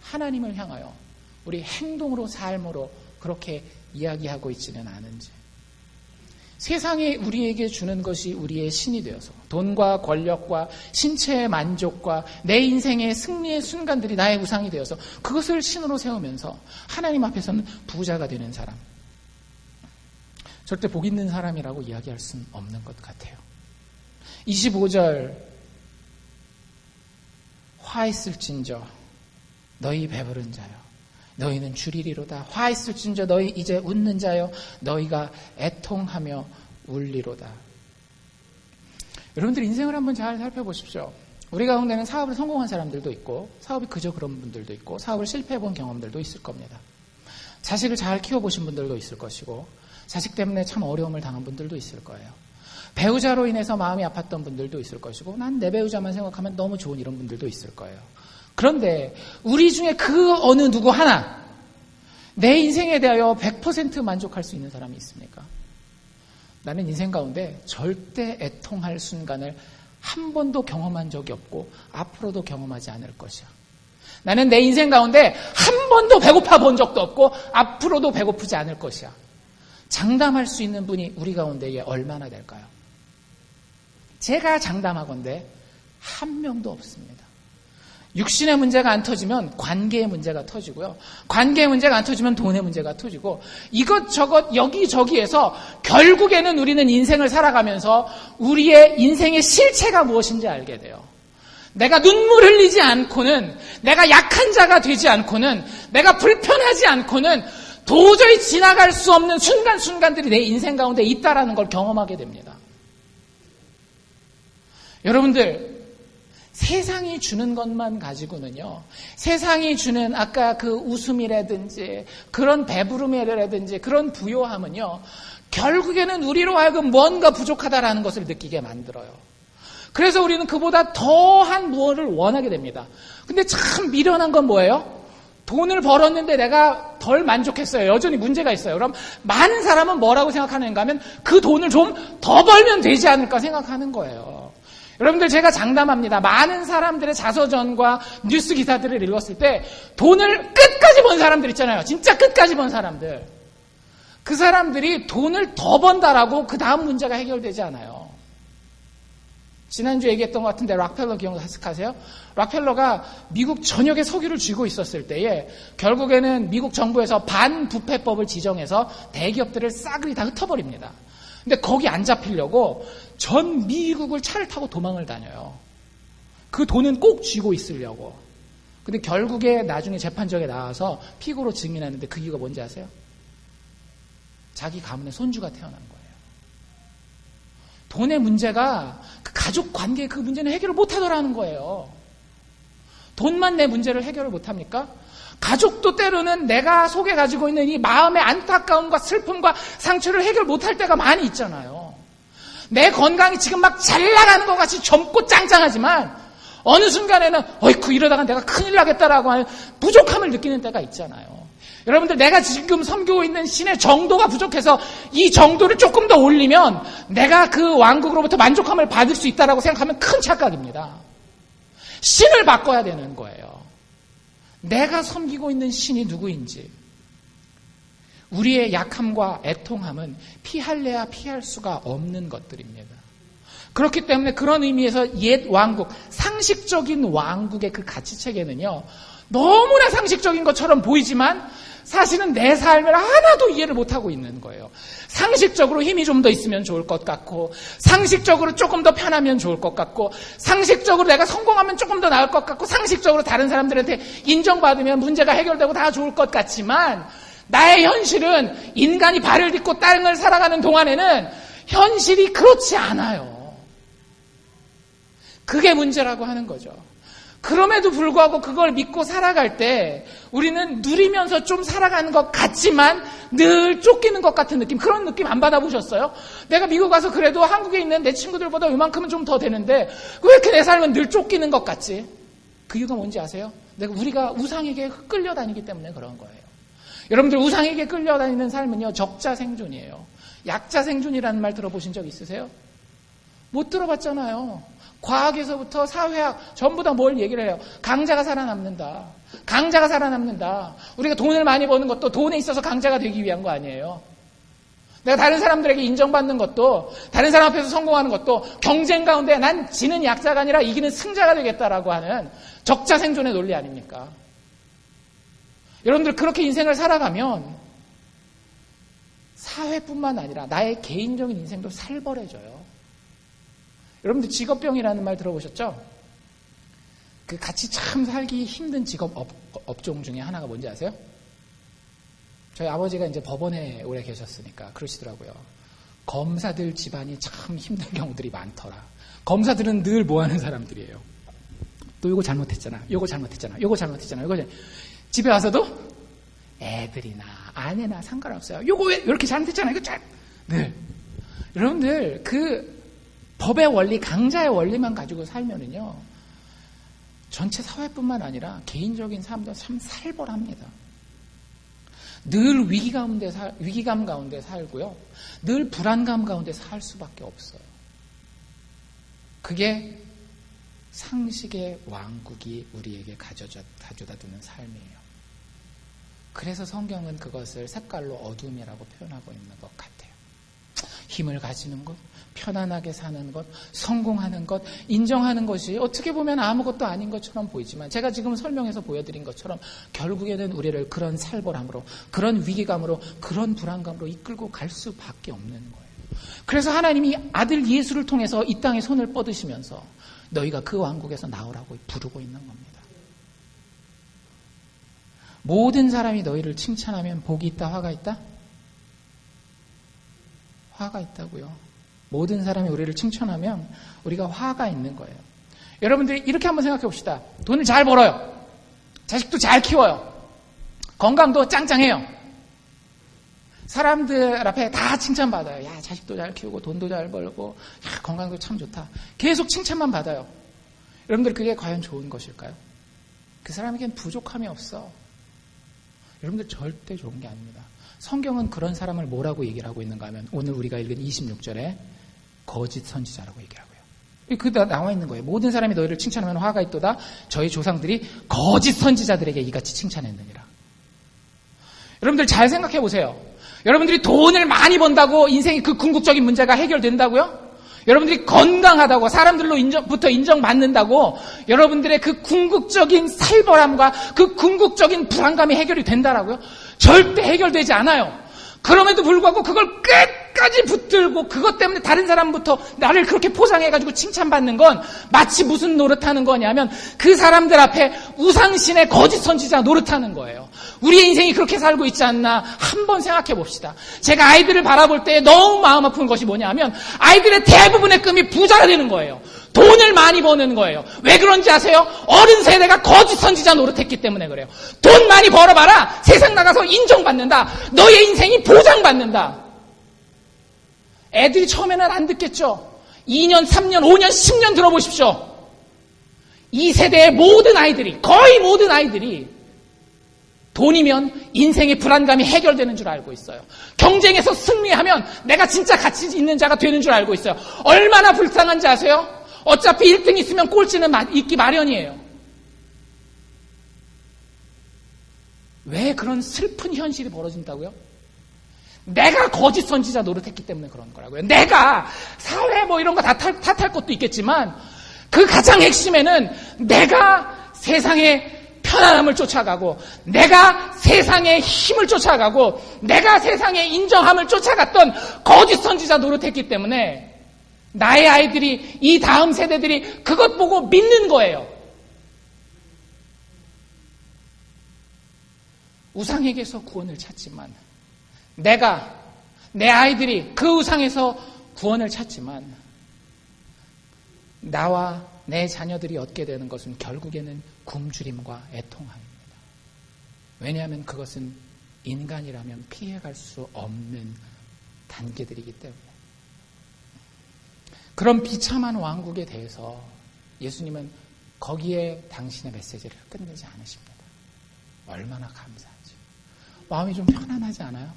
하나님을 향하여 우리 행동으로 삶으로 그렇게 이야기하고 있지는 않은지. 세상이 우리에게 주는 것이 우리의 신이 되어서 돈과 권력과 신체의 만족과 내 인생의 승리의 순간들이 나의 우상이 되어서 그것을 신으로 세우면서 하나님 앞에서는 부자가 되는 사람, 절대 복 있는 사람이라고 이야기할 수는 없는 것 같아요. 25절, 화 있을진저 너희 배부른 자여 너희는 줄이리로다. 화 있을진저 너희 이제 웃는 자여 너희가 애통하며 울리로다. 여러분들 인생을 한번 잘 살펴보십시오. 우리 가운데는 사업을 성공한 사람들도 있고 사업이 그저 그런 분들도 있고 사업을 실패해본 경험들도 있을 겁니다. 자식을 잘 키워보신 분들도 있을 것이고 자식 때문에 참 어려움을 당한 분들도 있을 거예요. 배우자로 인해서 마음이 아팠던 분들도 있을 것이고 난 내 배우자만 생각하면 너무 좋은 이런 분들도 있을 거예요. 그런데 우리 중에 그 어느 누구 하나 내 인생에 대하여 100% 만족할 수 있는 사람이 있습니까? 나는 인생 가운데 절대 애통할 순간을 한 번도 경험한 적이 없고 앞으로도 경험하지 않을 것이야. 나는 내 인생 가운데 한 번도 배고파 본 적도 없고 앞으로도 배고프지 않을 것이야. 장담할 수 있는 분이 우리 가운데에 얼마나 될까요? 제가 장담하건대 한 명도 없습니다. 육신의 문제가 안 터지면 관계의 문제가 터지고요. 관계의 문제가 안 터지면 돈의 문제가 터지고 이것저것 여기저기에서 결국에는 우리는 인생을 살아가면서 우리의 인생의 실체가 무엇인지 알게 돼요. 내가 눈물 흘리지 않고는, 내가 약한 자가 되지 않고는, 내가 불편하지 않고는 도저히 지나갈 수 없는 순간순간들이 내 인생 가운데 있다라는 걸 경험하게 됩니다. 여러분들, 세상이 주는 것만 가지고는요, 세상이 주는 아까 그 웃음이라든지 그런 배부름이라든지 그런 부요함은요, 결국에는 우리로 하여금 뭔가 부족하다라는 것을 느끼게 만들어요. 그래서 우리는 그보다 더한 무엇을 원하게 됩니다. 근데 참 미련한 건 뭐예요? 돈을 벌었는데 내가 덜 만족했어요. 여전히 문제가 있어요. 그럼 많은 사람은 뭐라고 생각하는가 하면 그 돈을 좀 더 벌면 되지 않을까 생각하는 거예요. 여러분들, 제가 장담합니다. 많은 사람들의 자서전과 뉴스 기사들을 읽었을 때 돈을 끝까지 번 사람들 있잖아요. 진짜 끝까지 번 사람들. 그 사람들이 돈을 더 번다라고 그 다음 문제가 해결되지 않아요. 지난주에 얘기했던 것 같은데 락펠러 기억하세요? 락펠러가 미국 전역에 석유를 쥐고 있었을 때에 결국에는 미국 정부에서 반부패법을 지정해서 대기업들을 싸그리 다 흩어버립니다. 근데 거기 안 잡히려고 전 미국을 차를 타고 도망을 다녀요. 그 돈은 꼭 쥐고 있으려고. 근데 결국에 나중에 재판정에 나와서 피고로 증인하는데 그 이유가 뭔지 아세요? 자기 가문에 손주가 태어난 거예요. 돈의 문제가 그 가족 관계의 그 문제는 해결을 못하더라는 거예요. 돈만 내 문제를 해결을 못합니까? 가족도 때로는 내가 속에 가지고 있는 이 마음의 안타까움과 슬픔과 상처를 해결 못할 때가 많이 있잖아요. 내 건강이 지금 막 잘 나가는 것 같이 젊고 짱짱하지만 어느 순간에는 어이쿠 이러다가 내가 큰일 나겠다라고 하는 부족함을 느끼는 때가 있잖아요. 여러분들, 내가 지금 섬기고 있는 신의 정도가 부족해서 이 정도를 조금 더 올리면 내가 그 왕국으로부터 만족함을 받을 수 있다라고 생각하면 큰 착각입니다. 신을 바꿔야 되는 거예요. 내가 섬기고 있는 신이 누구인지. 우리의 약함과 애통함은 피할래야 피할 수가 없는 것들입니다. 그렇기 때문에 그런 의미에서 옛 왕국, 상식적인 왕국의 그 가치체계는요, 너무나 상식적인 것처럼 보이지만 사실은 내 삶을 하나도 이해를 못하고 있는 거예요. 상식적으로 힘이 좀 더 있으면 좋을 것 같고, 상식적으로 조금 더 편하면 좋을 것 같고, 상식적으로 내가 성공하면 조금 더 나을 것 같고, 상식적으로 다른 사람들한테 인정받으면 문제가 해결되고 다 좋을 것 같지만, 나의 현실은 인간이 발을 딛고 땅을 살아가는 동안에는 현실이 그렇지 않아요. 그게 문제라고 하는 거죠. 그럼에도 불구하고 그걸 믿고 살아갈 때 우리는 누리면서 좀 살아가는 것 같지만 늘 쫓기는 것 같은 느낌, 그런 느낌 안 받아보셨어요? 내가 미국 가서 그래도 한국에 있는 내 친구들보다 이만큼은 좀 더 되는데 왜 이렇게 내 삶은 늘 쫓기는 것 같지? 그 이유가 뭔지 아세요? 우리가 우상에게 끌려다니기 때문에 그런 거예요. 여러분들, 우상에게 끌려다니는 삶은요, 적자 생존이에요. 약자 생존이라는 말 들어보신 적 있으세요? 못 들어봤잖아요. 과학에서부터 사회학 전부 다 뭘 얘기를 해요? 강자가 살아남는다. 강자가 살아남는다. 우리가 돈을 많이 버는 것도 돈에 있어서 강자가 되기 위한 거 아니에요. 내가 다른 사람들에게 인정받는 것도, 다른 사람 앞에서 성공하는 것도 경쟁 가운데 난 지는 약자가 아니라 이기는 승자가 되겠다라고 하는 적자 생존의 논리 아닙니까? 여러분들, 그렇게 인생을 살아가면 사회뿐만 아니라 나의 개인적인 인생도 살벌해져요. 여러분들, 직업병이라는 말 들어보셨죠? 그 같이 참 살기 힘든 직업 업종 중에 하나가 뭔지 아세요? 저희 아버지가 이제 법원에 오래 계셨으니까 그러시더라고요. 검사들 집안이 참 힘든 경우들이 많더라. 검사들은 늘 뭐 하는 사람들이에요? 또 요거 잘못했잖아. 요거 잘못했잖아. 요거 잘못했잖아. 요거 집에 와서도 애들이나 아내나 상관없어요. 요거 왜 이렇게 잘못했잖아. 이거 늘. 여러분들, 그 법의 원리, 강자의 원리만 가지고 살면은요, 전체 사회뿐만 아니라 개인적인 삶도 참 살벌합니다. 늘 위기감 가운데 살고요, 늘 불안감 가운데 살 수밖에 없어요. 그게 상식의 왕국이 우리에게 가져다 두는 삶이에요. 그래서 성경은 그것을 색깔로 어둠이라고 표현하고 있는 것 같아요. 힘을 가지는 것, 편안하게 사는 것, 성공하는 것, 인정하는 것이 어떻게 보면 아무것도 아닌 것처럼 보이지만, 제가 지금 설명해서 보여드린 것처럼 결국에는 우리를 그런 살벌함으로, 그런 위기감으로, 그런 불안감으로 이끌고 갈 수밖에 없는 거예요. 그래서 하나님이 아들 예수를 통해서 이 땅에 손을 뻗으시면서 너희가 그 왕국에서 나오라고 부르고 있는 겁니다. 모든 사람이 너희를 칭찬하면 복이 있다, 화가 있다? 화가 있다고요. 모든 사람이 우리를 칭찬하면 우리가 화가 있는 거예요. 여러분들이 이렇게 한번 생각해 봅시다. 돈을 잘 벌어요. 자식도 잘 키워요. 건강도 짱짱해요. 사람들 앞에 다 칭찬받아요. 야, 자식도 잘 키우고 돈도 잘 벌고, 야, 건강도 참 좋다. 계속 칭찬만 받아요. 여러분들, 그게 과연 좋은 것일까요? 그 사람에겐 부족함이 없어. 여러분들, 절대 좋은 게 아닙니다. 성경은 그런 사람을 뭐라고 얘기를 하고 있는가 하면, 오늘 우리가 읽은 26절에 거짓 선지자라고 얘기하고요. 그다 나와 있는 거예요. 모든 사람이 너희를 칭찬하면 화가 있도다. 저희 조상들이 거짓 선지자들에게 이같이 칭찬했느니라. 여러분들, 잘 생각해 보세요. 여러분들이 돈을 많이 번다고 인생의 그 궁극적인 문제가 해결된다고요? 여러분들이 건강하다고, 사람들로부터 인정받는다고 여러분들의 그 궁극적인 살벌함과 그 궁극적인 불안감이 해결이 된다라고요? 절대 해결되지 않아요. 그럼에도 불구하고 그걸 끝까지 붙들고 그것 때문에 다른 사람부터 나를 그렇게 포장해가지고 칭찬받는 건 마치 무슨 노릇하는 거냐면, 그 사람들 앞에 우상신의 거짓 선지자 노릇하는 거예요. 우리의 인생이 그렇게 살고 있지 않나 한번 생각해 봅시다. 제가 아이들을 바라볼 때 너무 마음 아픈 것이 뭐냐면, 아이들의 대부분의 꿈이 부자가 되는 거예요. 돈을 많이 버는 거예요. 왜 그런지 아세요? 어른 세대가 거짓 선지자 노릇했기 때문에 그래요. 돈 많이 벌어봐라. 세상 나가서 인정받는다. 너의 인생이 보장받는다. 애들이 처음에는 안 듣겠죠. 2년, 3년, 5년, 10년 들어보십시오. 이 세대의 모든 아이들이, 거의 모든 아이들이 돈이면 인생의 불안감이 해결되는 줄 알고 있어요. 경쟁에서 승리하면 내가 진짜 가치 있는 자가 되는 줄 알고 있어요. 얼마나 불쌍한지 아세요? 어차피 1등 있으면 꼴찌는 있기 마련이에요. 왜 그런 슬픈 현실이 벌어진다고요? 내가 거짓 선지자 노릇했기 때문에 그런 거라고요. 내가 사회 뭐 이런 거 다 탓할 것도 있겠지만, 그 가장 핵심에는 내가 세상에 편안함을 쫓아가고 내가 세상의 힘을 쫓아가고 내가 세상의 인정함을 쫓아갔던 거짓 선지자 노릇했기 때문에 나의 아이들이, 이 다음 세대들이 그것 보고 믿는 거예요. 우상에게서 구원을 찾지만, 내 아이들이 그 우상에서 구원을 찾지만, 나와 내 자녀들이 얻게 되는 것은 결국에는 굶주림과 애통함입니다. 왜냐하면 그것은 인간이라면 피해갈 수 없는 단계들이기 때문에. 그런 비참한 왕국에 대해서 예수님은 거기에 당신의 메시지를 끝내지 않으십니다. 얼마나 감사하죠. 마음이 좀 편안하지 않아요?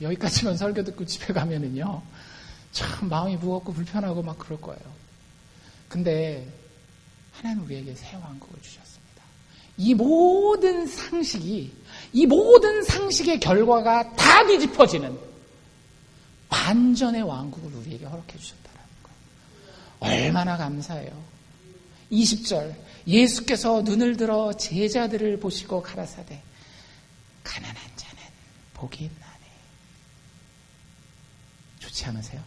여기까지만 설교 듣고 집에 가면은요, 참 마음이 무겁고 불편하고 막 그럴 거예요. 근데 하나님 우리에게 새 왕국을 주셨습니다. 이 모든 상식의 결과가 다 뒤집어지는 반전의 왕국을 우리에게 허락해 주셨다는 거예요. 얼마나 감사해요. 20절, 예수께서 눈을 들어 제자들을 보시고 가라사대 가난한 자는 복이 있나니. 좋지 않으세요?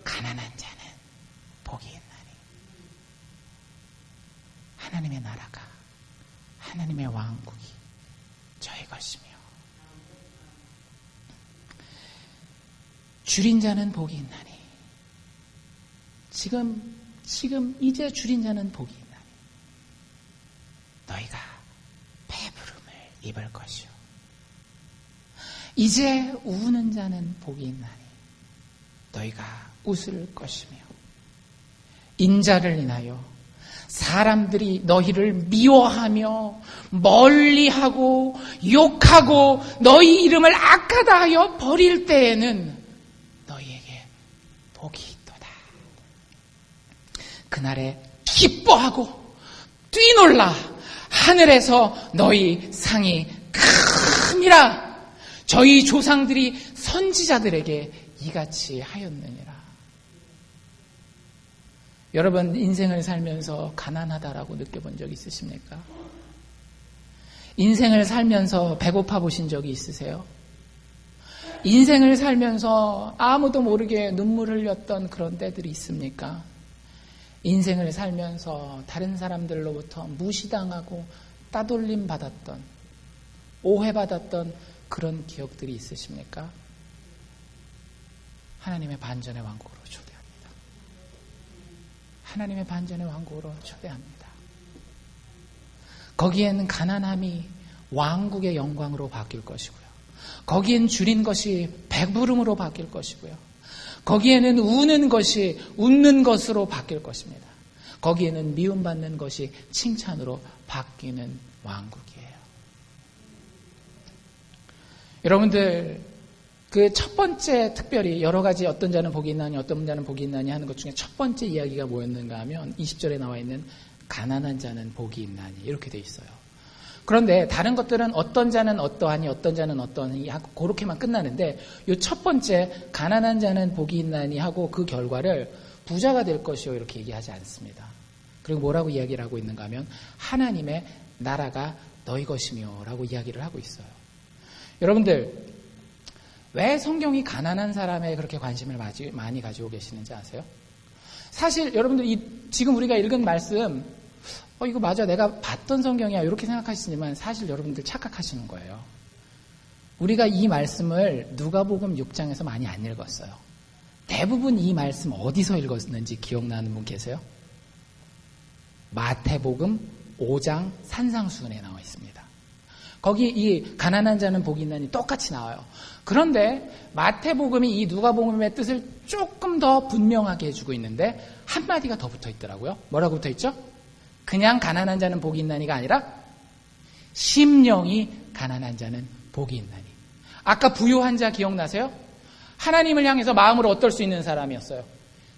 가난한 자는 복이 있나니. 하나님의 나라가, 하나님의 왕국이 저희 것이며 줄인 자는 복이 있나니. 지금 이제 줄인 자는 복이 있나니. 너희가 배부름을 입을 것이요. 이제 우는 자는 복이 있나니. 너희가 웃을 것이며. 인자를 인하여 사람들이 너희를 미워하며 멀리하고 욕하고 너희 이름을 악하다 하여 버릴 때에는 너희에게 복이 있도다. 그날에 기뻐하고 뛰놀라. 하늘에서 너희 상이 큼이라. 저희 조상들이 선지자들에게 이같이 하였느니라. 여러분, 인생을 살면서 가난하다라고 느껴본 적 있으십니까? 인생을 살면서 배고파 보신 적이 있으세요? 인생을 살면서 아무도 모르게 눈물을 흘렸던 그런 때들이 있습니까? 인생을 살면서 다른 사람들로부터 무시당하고 따돌림 받았던, 오해받았던 그런 기억들이 있으십니까? 하나님의 반전의 왕국으로 초대합니다. 하나님의 반전의 왕국으로 초대합니다. 거기에는 가난함이 왕국의 영광으로 바뀔 것이고요. 거기엔 줄인 것이 배부름으로 바뀔 것이고요. 거기에는 우는 것이 웃는 것으로 바뀔 것입니다. 거기에는 미움받는 것이 칭찬으로 바뀌는 왕국이에요. 여러분들, 그 첫 번째, 특별히 여러 가지 어떤 자는 복이 있나니 어떤 자는 복이 있나니 하는 것 중에 첫 번째 이야기가 뭐였는가 하면 20절에 나와 있는 가난한 자는 복이 있나니 이렇게 돼 있어요. 그런데 다른 것들은 어떤 자는 어떠하니 어떤 자는 어떠하니 하고 그렇게만 끝나는데 이 첫 번째 가난한 자는 복이 있나니 하고 그 결과를 부자가 될 것이요 이렇게 얘기하지 않습니다. 그리고 뭐라고 이야기를 하고 있는가 하면 하나님의 나라가 너희 것이며 라고 이야기를 하고 있어요. 여러분들, 왜 성경이 가난한 사람에 그렇게 관심을 많이 가지고 계시는지 아세요? 사실 여러분들 지금 우리가 읽은 말씀 이거 맞아 내가 봤던 성경이야 이렇게 생각하시지만 사실 여러분들 착각하시는 거예요. 우리가 이 말씀을 누가복음 6장에서 많이 안 읽었어요. 대부분 이 말씀 어디서 읽었는지 기억나는 분 계세요? 마태복음 5장 산상수훈에 나와 있습니다. 거기 이 가난한 자는 복이 있나니 똑같이 나와요. 그런데 마태복음이 이 누가복음의 뜻을 조금 더 분명하게 해주고 있는데 한마디가 더 붙어 있더라고요. 뭐라고 붙어 있죠? 그냥 가난한 자는 복이 있나니가 아니라 심령이 가난한 자는 복이 있나니. 아까 부유한 자 기억나세요? 하나님을 향해서 마음으로 어떨 수 있는 사람이었어요.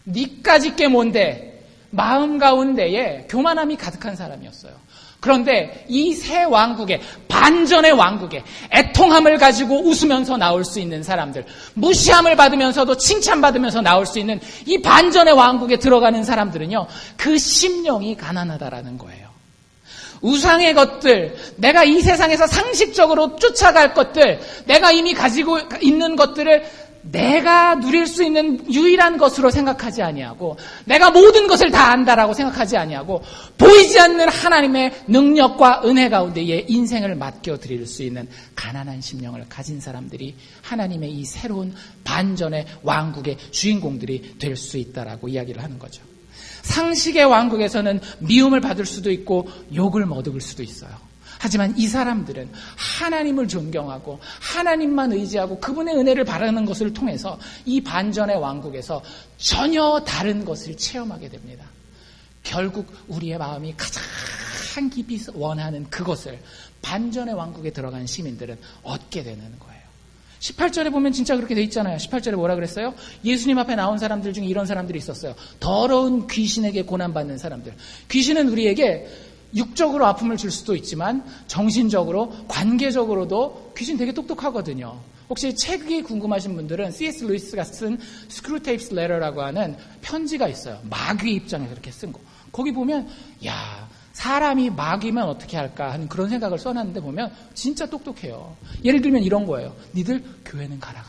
니까짓 게 뭔데 마음 가운데에 교만함이 가득한 사람이었어요. 그런데 이 새 왕국에, 반전의 왕국에 애통함을 가지고 웃으면서 나올 수 있는 사람들, 무시함을 받으면서도 칭찬받으면서 나올 수 있는 이 반전의 왕국에 들어가는 사람들은요, 그 심령이 가난하다라는 거예요. 우상의 것들, 내가 이 세상에서 상식적으로 쫓아갈 것들, 내가 이미 가지고 있는 것들을 내가 누릴 수 있는 유일한 것으로 생각하지 아니하고, 내가 모든 것을 다 안다라고 생각하지 아니하고, 보이지 않는 하나님의 능력과 은혜 가운데에 인생을 맡겨드릴 수 있는 가난한 심령을 가진 사람들이 하나님의 이 새로운 반전의 왕국의 주인공들이 될 수 있다라고 이야기를 하는 거죠. 상식의 왕국에서는 미움을 받을 수도 있고 욕을 얻을 수도 있어요. 하지만 이 사람들은 하나님을 존경하고 하나님만 의지하고 그분의 은혜를 바라는 것을 통해서 이 반전의 왕국에서 전혀 다른 것을 체험하게 됩니다. 결국 우리의 마음이 가장 깊이 원하는 그것을 반전의 왕국에 들어간 시민들은 얻게 되는 거예요. 18절에 보면 진짜 그렇게 돼 있잖아요. 18절에 뭐라 그랬어요? 예수님 앞에 나온 사람들 중에 이런 사람들이 있었어요. 더러운 귀신에게 고난받는 사람들. 귀신은 우리에게 육적으로 아픔을 줄 수도 있지만 정신적으로, 관계적으로도 귀신 되게 똑똑하거든요. 혹시 책이 궁금하신 분들은 C.S. 루이스가 쓴 스크루테이프스 레터라고 하는 편지가 있어요. 마귀의 입장에서 이렇게 쓴 거. 거기 보면 야, 사람이 마귀면 어떻게 할까 하는 그런 생각을 써놨는데 보면 진짜 똑똑해요. 예를 들면 이런 거예요. 니들 교회는 가라.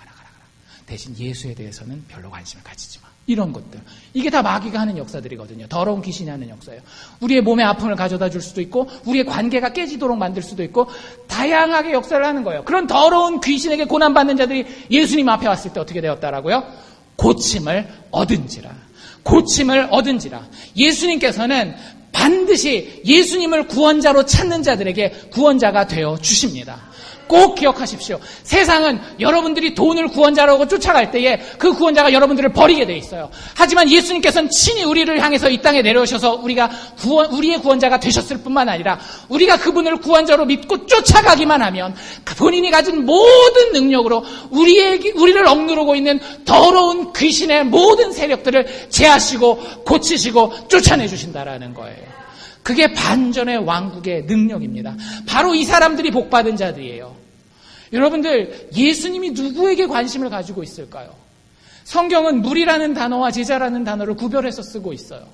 대신 예수에 대해서는 별로 관심을 가지지 마. 이런 것들. 이게 다 마귀가 하는 역사들이거든요. 더러운 귀신이 하는 역사예요. 우리의 몸에 아픔을 가져다 줄 수도 있고, 우리의 관계가 깨지도록 만들 수도 있고, 다양하게 역사를 하는 거예요. 그런 더러운 귀신에게 고난받는 자들이 예수님 앞에 왔을 때 어떻게 되었다라고요? 고침을 얻은지라. 예수님께서는 반드시 예수님을 구원자로 찾는 자들에게 구원자가 되어 주십니다. 꼭 기억하십시오. 세상은 여러분들이 돈을 구원자라고 쫓아갈 때에 그 구원자가 여러분들을 버리게 돼 있어요. 하지만 예수님께서는 친히 우리를 향해서 이 땅에 내려오셔서 우리의 구원자가 되셨을 뿐만 아니라 우리가 그분을 구원자로 믿고 쫓아가기만 하면 본인이 가진 모든 능력으로 우리를 억누르고 있는 더러운 귀신의 모든 세력들을 제하시고 고치시고 쫓아내 주신다라는 거예요. 그게 반전의 왕국의 능력입니다. 바로 이 사람들이 복받은 자들이에요. 여러분들, 예수님이 누구에게 관심을 가지고 있을까요? 성경은 물이라는 단어와 제자라는 단어를 구별해서 쓰고 있어요.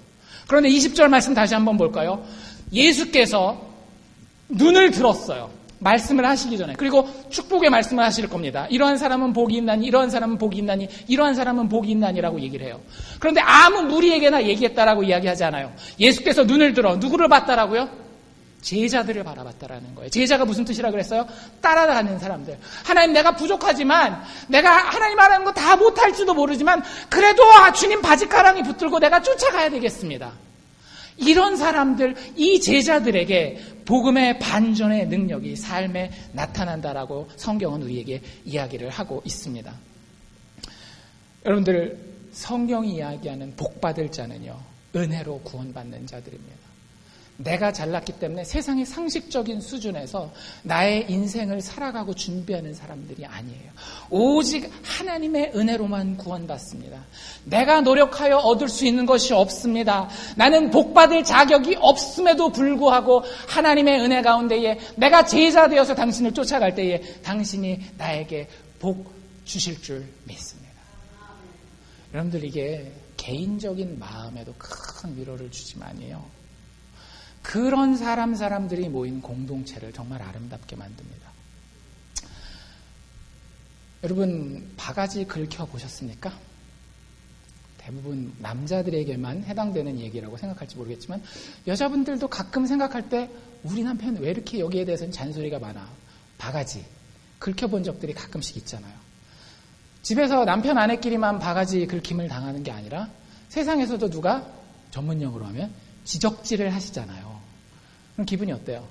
그런데 20절 말씀 다시 한번 볼까요? 예수께서 눈을 들었어요. 말씀을 하시기 전에. 그리고 축복의 말씀을 하실 겁니다. 이러한 사람은 복이 있나니, 이러한 사람은 복이 있나니, 이러한 사람은 복이 있나니라고 얘기를 해요. 그런데 아무 무리에게나 얘기했다라고 이야기하지 않아요. 예수께서 눈을 들어 누구를 봤다라고요? 제자들을 바라봤다라는 거예요. 제자가 무슨 뜻이라 그랬어요? 따라가는 사람들. 하나님, 내가 부족하지만, 내가 하나님 말하는 거 다 못할지도 모르지만 그래도 주님 바지가랑이 붙들고 내가 쫓아가야 되겠습니다. 이런 사람들, 이 제자들에게 복음의 반전의 능력이 삶에 나타난다라고 성경은 우리에게 이야기를 하고 있습니다. 여러분들, 성경이 이야기하는 복받을 자는요, 은혜로 구원받는 자들입니다. 내가 잘났기 때문에 세상의 상식적인 수준에서 나의 인생을 살아가고 준비하는 사람들이 아니에요. 오직 하나님의 은혜로만 구원받습니다. 내가 노력하여 얻을 수 있는 것이 없습니다. 나는 복받을 자격이 없음에도 불구하고 하나님의 은혜 가운데에 내가 제자 되어서 당신을 쫓아갈 때에 당신이 나에게 복 주실 줄 믿습니다. 여러분들, 이게 개인적인 마음에도 큰 위로를 주지만이에요. 그런 사람들이 모인 공동체를 정말 아름답게 만듭니다. 여러분, 바가지 긁혀보셨습니까? 대부분 남자들에게만 해당되는 얘기라고 생각할지 모르겠지만 여자분들도 가끔 생각할 때 우리 남편 왜 이렇게 여기에 대해서는 잔소리가 많아? 바가지 긁혀본 적들이 가끔씩 있잖아요. 집에서 남편 아내끼리만 바가지 긁힘을 당하는 게 아니라 세상에서도 누가 전문용어로 하면 지적질을 하시잖아요. 그럼 기분이 어때요?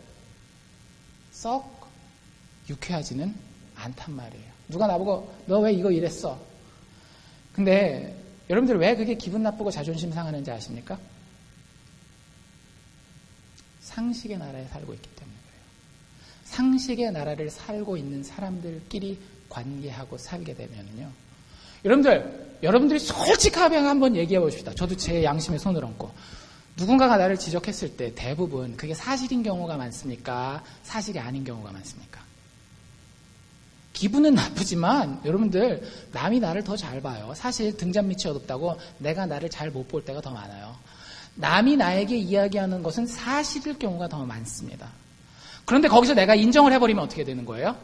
썩 유쾌하지는 않단 말이에요. 누가 나보고 너 왜 이거 이랬어? 근데 여러분들 왜 그게 기분 나쁘고 자존심 상하는지 아십니까? 상식의 나라에 살고 있기 때문에 그래요. 상식의 나라를 살고 있는 사람들끼리 관계하고 살게 되면요. 여러분들이 솔직하게 한번 얘기해 보십시다. 저도 제 양심에 손을 얹고. 누군가가 나를 지적했을 때 대부분 그게 사실인 경우가 많습니까? 사실이 아닌 경우가 많습니까? 기분은 나쁘지만 여러분들, 남이 나를 더 잘 봐요. 사실 등잔 밑이 어둡다고 내가 나를 잘 못 볼 때가 더 많아요. 남이 나에게 이야기하는 것은 사실일 경우가 더 많습니다. 그런데 거기서 내가 인정을 해버리면 어떻게 되는 거예요?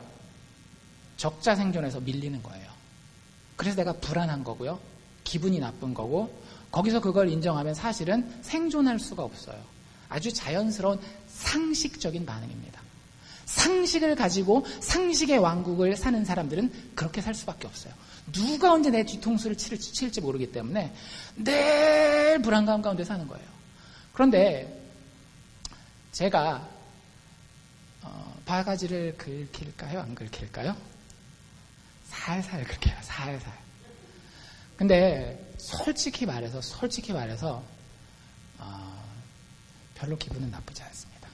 적자생존에서 밀리는 거예요. 그래서 내가 불안한 거고요. 기분이 나쁜 거고, 거기서 그걸 인정하면 사실은 생존할 수가 없어요. 아주 자연스러운 상식적인 반응입니다. 상식을 가지고 상식의 왕국을 사는 사람들은 그렇게 살 수밖에 없어요. 누가 언제 내 뒤통수를 칠지 모르기 때문에 늘 불안감 가운데 사는 거예요. 그런데 제가 바가지를 긁힐까요? 안 긁힐까요? 살살 긁혀요. 살살. 근데 솔직히 말해서 별로 기분은 나쁘지 않습니다.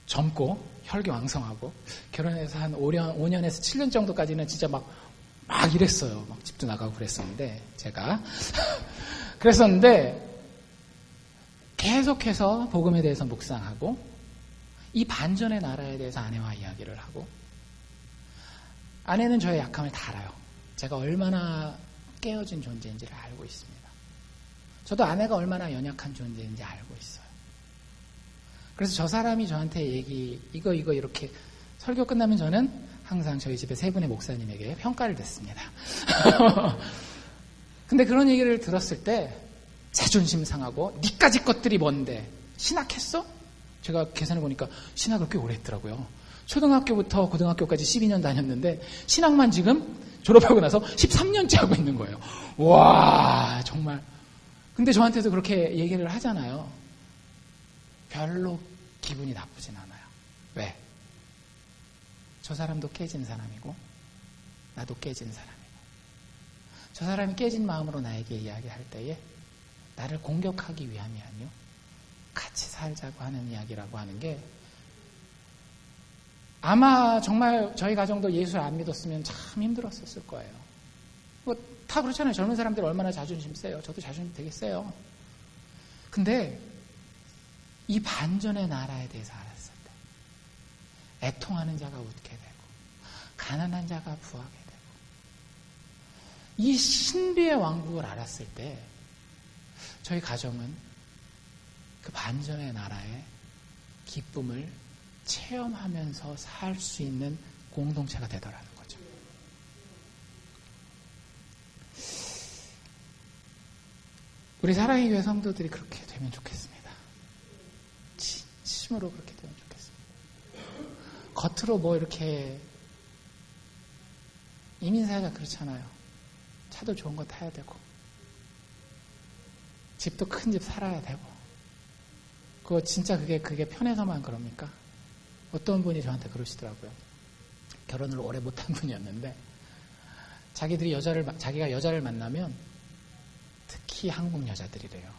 젊고 혈기왕성하고 결혼해서 한 5년에서 7년 정도까지는 진짜 막 이랬어요. 막 집도 나가고 그랬었는데 제가 그랬었는데 계속해서 복음에 대해서 묵상하고 이 반전의 나라에 대해서 아내와 이야기를 하고, 아내는 저의 약함을 다 알아요. 제가 얼마나 깨어진 존재인지를 알고 있습니다. 저도 아내가 얼마나 연약한 존재인지 알고 있어요. 그래서 저 사람이 저한테 이거 이렇게 설교 끝나면 저는 항상 저희 집에 세 분의 목사님에게 평가를 듣습니다. 근데 그런 얘기를 들었을 때 자존심 상하고 니까지 것들이 뭔데 신학했어? 제가 계산해 보니까 신학을 꽤 오래 했더라고요. 초등학교부터 고등학교까지 12년 다녔는데 신학만 지금 졸업하고 나서 13년째 하고 있는 거예요. 와, 정말. 근데 저한테도 그렇게 얘기를 하잖아요. 별로 기분이 나쁘진 않아요. 왜? 저 사람도 깨진 사람이고 나도 깨진 사람이고, 저 사람이 깨진 마음으로 나에게 이야기할 때에 나를 공격하기 위함이 아니요, 같이 살자고 하는 이야기라고 하는 게, 아마 정말 저희 가정도 예수를 안 믿었으면 참 힘들었을 거예요. 뭐 다 그렇잖아요. 젊은 사람들 얼마나 자존심 세요. 저도 자존심 되게 세요. 근데 이 반전의 나라에 대해서 알았을 때 애통하는 자가 웃게 되고 가난한 자가 부하게 되고, 이 신비의 왕국을 알았을 때 저희 가정은 그 반전의 나라의 기쁨을 체험하면서 살 수 있는 공동체가 되더라는 거죠. 우리 사랑의 교회 성도들이 그렇게 되면 좋겠습니다. 진심으로 그렇게 되면 좋겠습니다. 겉으로 뭐 이렇게, 이민사회가 그렇잖아요. 차도 좋은 거 타야 되고 집도 큰 집 살아야 되고, 그거 진짜 그게 편해서만 그럽니까? 어떤 분이 저한테 그러시더라고요. 결혼을 오래 못한 분이었는데 자기가 여자를 만나면, 특히 한국 여자들이래요.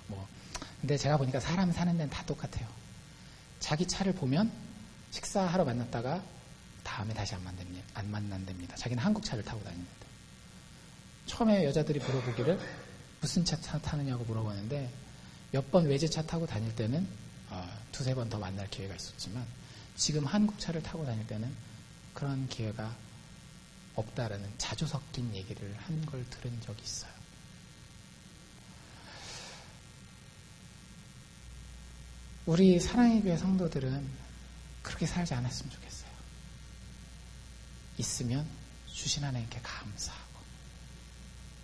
근데 제가 보니까 사람 사는 데는 다 똑같아요. 자기 차를 보면 식사하러 만났다가 다음에 다시 안 만난답니다. 자기는 한국 차를 타고 다니는데. 처음에 여자들이 물어보기를 무슨 차 타느냐고 물어보는데, 몇 번 외제차 타고 다닐 때는 두세 번 더 만날 기회가 있었지만 지금 한국 차를 타고 다닐 때는 그런 기회가 없다라는 자주 섞인 얘기를 한 걸 들은 적이 있어요. 우리 사랑의 교회 성도들은 그렇게 살지 않았으면 좋겠어요. 있으면 주신 하나님께 감사하고,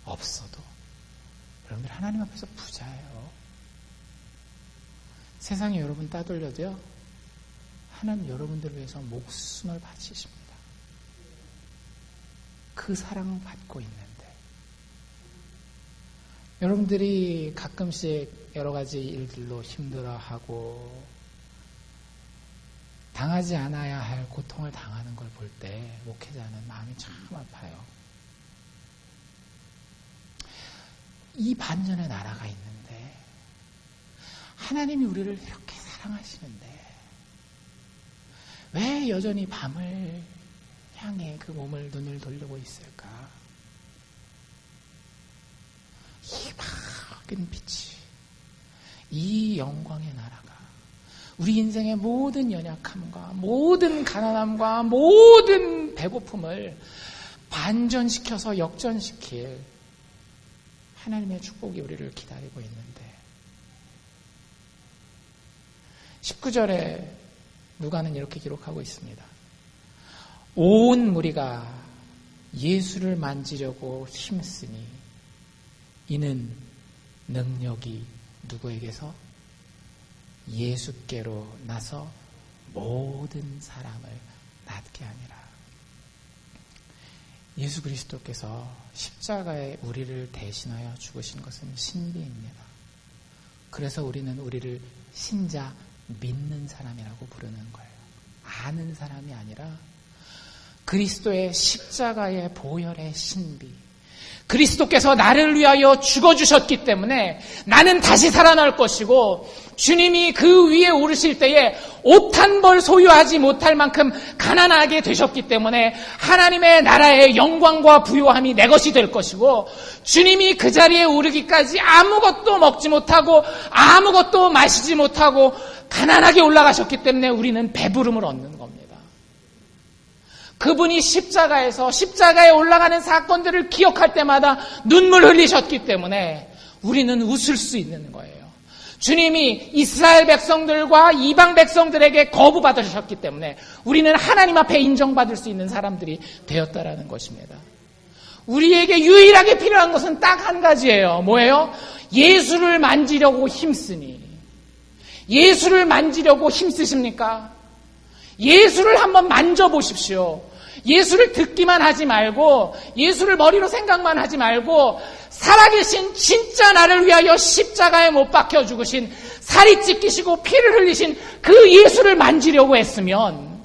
없어도 여러분들 하나님 앞에서 부자예요. 세상에 여러분 따돌려도요, 하나님 여러분들을 위해서 목숨을 바치십니다. 그 사랑을 받고 있는데, 여러분들이 가끔씩 여러 가지 일들로 힘들어하고 당하지 않아야 할 고통을 당하는 걸 볼 때 목회자는 마음이 참 아파요. 이 반전의 나라가 있는데, 하나님이 우리를 이렇게 사랑하시는데 왜 여전히 밤을 향해 그 몸을 눈을 돌리고 있을까? 이 밝은 빛이, 이 영광의 나라가 우리 인생의 모든 연약함과 모든 가난함과 모든 배고픔을 반전시켜서 역전시킬 하나님의 축복이 우리를 기다리고 있는데, 19절에 누가는 이렇게 기록하고 있습니다. 온 무리가 예수를 만지려고 힘쓰니 이는 능력이 누구에게서? 예수께로 나서 모든 사람을 낫게 하니라. 예수 그리스도께서 십자가에 우리를 대신하여 죽으신 것은 신비입니다. 그래서 우리는 우리를 신자, 믿는 사람이라고 부르는 거예요. 아는 사람이 아니라 그리스도의 십자가의 보혈의 신비, 그리스도께서 나를 위하여 죽어주셨기 때문에 나는 다시 살아날 것이고, 주님이 그 위에 오르실 때에 옷 한 벌 소유하지 못할 만큼 가난하게 되셨기 때문에 하나님의 나라의 영광과 부요함이 내 것이 될 것이고, 주님이 그 자리에 오르기까지 아무것도 먹지 못하고 아무것도 마시지 못하고 가난하게 올라가셨기 때문에 우리는 배부름을 얻는 겁니다. 그분이 십자가에 올라가는 사건들을 기억할 때마다 눈물 흘리셨기 때문에 우리는 웃을 수 있는 거예요. 주님이 이스라엘 백성들과 이방 백성들에게 거부받으셨기 때문에 우리는 하나님 앞에 인정받을 수 있는 사람들이 되었다라는 것입니다. 우리에게 유일하게 필요한 것은 딱 한 가지예요. 뭐예요? 예수를 만지려고 힘쓰니. 예수를 만지려고 힘쓰십니까? 예수를 한번 만져보십시오. 예수를 듣기만 하지 말고, 예수를 머리로 생각만 하지 말고, 살아계신 진짜 나를 위하여 십자가에 못 박혀 죽으신, 살이 찢기시고 피를 흘리신 그 예수를 만지려고 했으면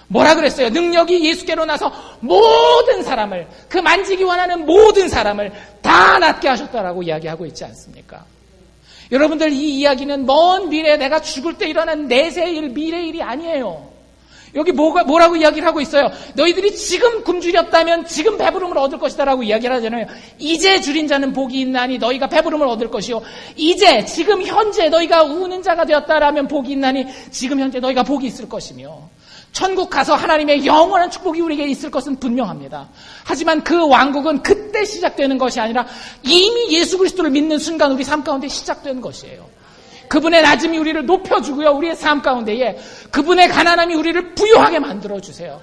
뭐라 그랬어요? 능력이 예수께로 나서 모든 사람을, 그 만지기 원하는 모든 사람을 다 낫게 하셨다라고 이야기하고 있지 않습니까? 여러분들, 이 이야기는 먼 미래에 내가 죽을 때 일어난 내세일, 미래일이 아니에요. 여기 뭐라고 이야기를 하고 있어요? 너희들이 지금 굶주렸다면 지금 배부름을 얻을 것이다 라고 이야기를 하잖아요. 이제 줄인 자는 복이 있나니 너희가 배부름을 얻을 것이요. 이제, 지금 현재 너희가 우는 자가 되었다라면 복이 있나니 지금 현재 너희가 복이 있을 것이며, 천국 가서 하나님의 영원한 축복이 우리에게 있을 것은 분명합니다. 하지만 그 왕국은 그때 시작되는 것이 아니라 이미 예수 그리스도를 믿는 순간 우리 삶 가운데 시작되는 것이에요. 그분의 낮음이 우리를 높여주고요. 우리의 삶 가운데에 그분의 가난함이 우리를 부유하게 만들어주세요.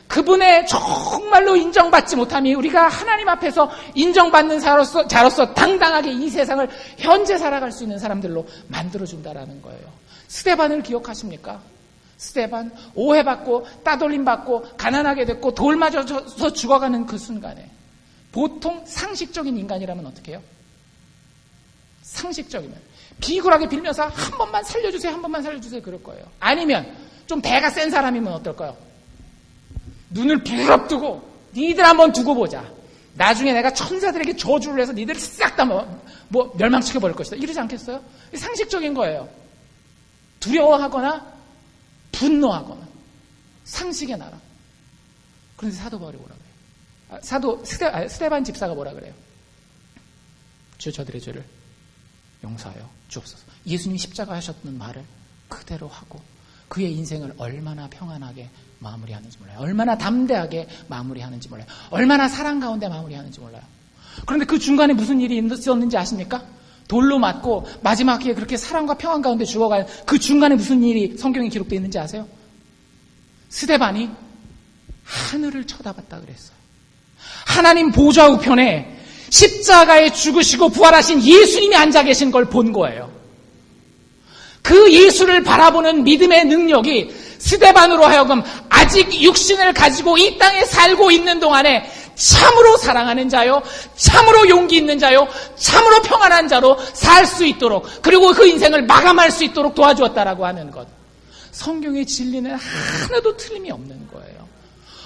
그분의 정말로 인정받지 못함이 우리가 하나님 앞에서 인정받는 자로서 당당하게 이 세상을 현재 살아갈 수 있는 사람들로 만들어준다라는 거예요. 스데반을 기억하십니까? 스데반, 오해받고 따돌림받고 가난하게 됐고 돌 맞아서 죽어가는 그 순간에 보통 상식적인 인간이라면 어떻게 해요? 상식적이면 비굴하게 빌면서 한 번만 살려주세요, 한 번만 살려주세요 그럴 거예요. 아니면 좀 배가 센 사람이면 어떨까요? 눈을 부릅뜨고 니들 한번 두고 보자. 나중에 내가 천사들에게 저주를 해서 니들 싹 다 멸망시켜버릴 것이다. 이러지 않겠어요? 상식적인 거예요. 두려워하거나 분노하거나 상식의 나라. 그런데 사도 바울이 뭐라 그래요? 스데반 집사가 뭐라 그래요? 주 저들의 죄를 용서하여 주옵소서. 예수님이 십자가 하셨던 말을 그대로 하고 그의 인생을 얼마나 평안하게 마무리하는지 몰라요. 얼마나 담대하게 마무리하는지 몰라요. 얼마나 사랑 가운데 마무리하는지 몰라요. 그런데 그 중간에 무슨 일이 있었는지 아십니까? 돌로 맞고 마지막에 그렇게 사랑과 평안 가운데 죽어가는 그 중간에 무슨 일이 성경에 기록되어 있는지 아세요? 스데반이 하늘을 쳐다봤다 그랬어요. 하나님 보좌 우편에 십자가에 죽으시고 부활하신 예수님이 앉아 계신 걸 본 거예요. 그 예수를 바라보는 믿음의 능력이 스데반으로 하여금 아직 육신을 가지고 이 땅에 살고 있는 동안에 참으로 사랑하는 자요, 참으로 용기 있는 자요, 참으로 평안한 자로 살 수 있도록, 그리고 그 인생을 마감할 수 있도록 도와주었다라고 하는 것. 성경의 진리는 하나도 틀림이 없는 거예요.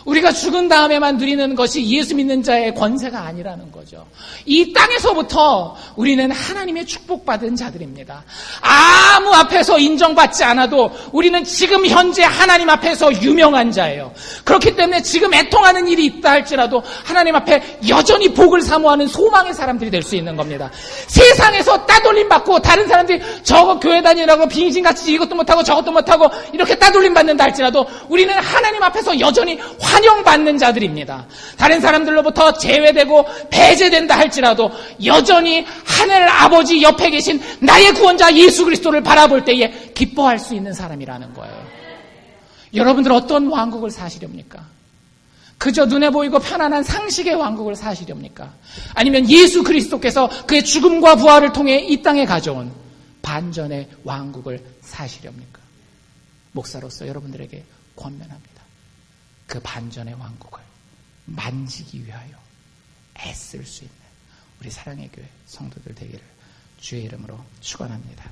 우리가 죽은 다음에만 누리는 것이 예수 믿는 자의 권세가 아니라는 거죠. 이 땅에서부터 우리는 하나님의 축복받은 자들입니다. 아무 앞에서 인정받지 않아도 우리는 지금 현재 하나님 앞에서 유명한 자예요. 그렇기 때문에 지금 애통하는 일이 있다 할지라도 하나님 앞에 여전히 복을 사모하는 소망의 사람들이 될 수 있는 겁니다. 세상에서 따돌림 받고 다른 사람들이 저거 교회 다니라고 빙신같이 이것도 못하고 저것도 못하고 이렇게 따돌림 받는다 할지라도 우리는 하나님 앞에서 여전히 환영받는 자들입니다. 다른 사람들로부터 제외되고 배제된다 할지라도 여전히 하늘 아버지 옆에 계신 나의 구원자 예수 그리스도를 바라볼 때에 기뻐할 수 있는 사람이라는 거예요. 여러분들 어떤 왕국을 사시렵니까? 그저 눈에 보이고 편안한 상식의 왕국을 사시렵니까? 아니면 예수 그리스도께서 그의 죽음과 부활을 통해 이 땅에 가져온 반전의 왕국을 사시렵니까? 목사로서 여러분들에게 권면합니다. 그 반전의 왕국을 만지기 위하여 애쓸 수 있는 우리 사랑의 교회 성도들 되기를 주의 이름으로 축원합니다.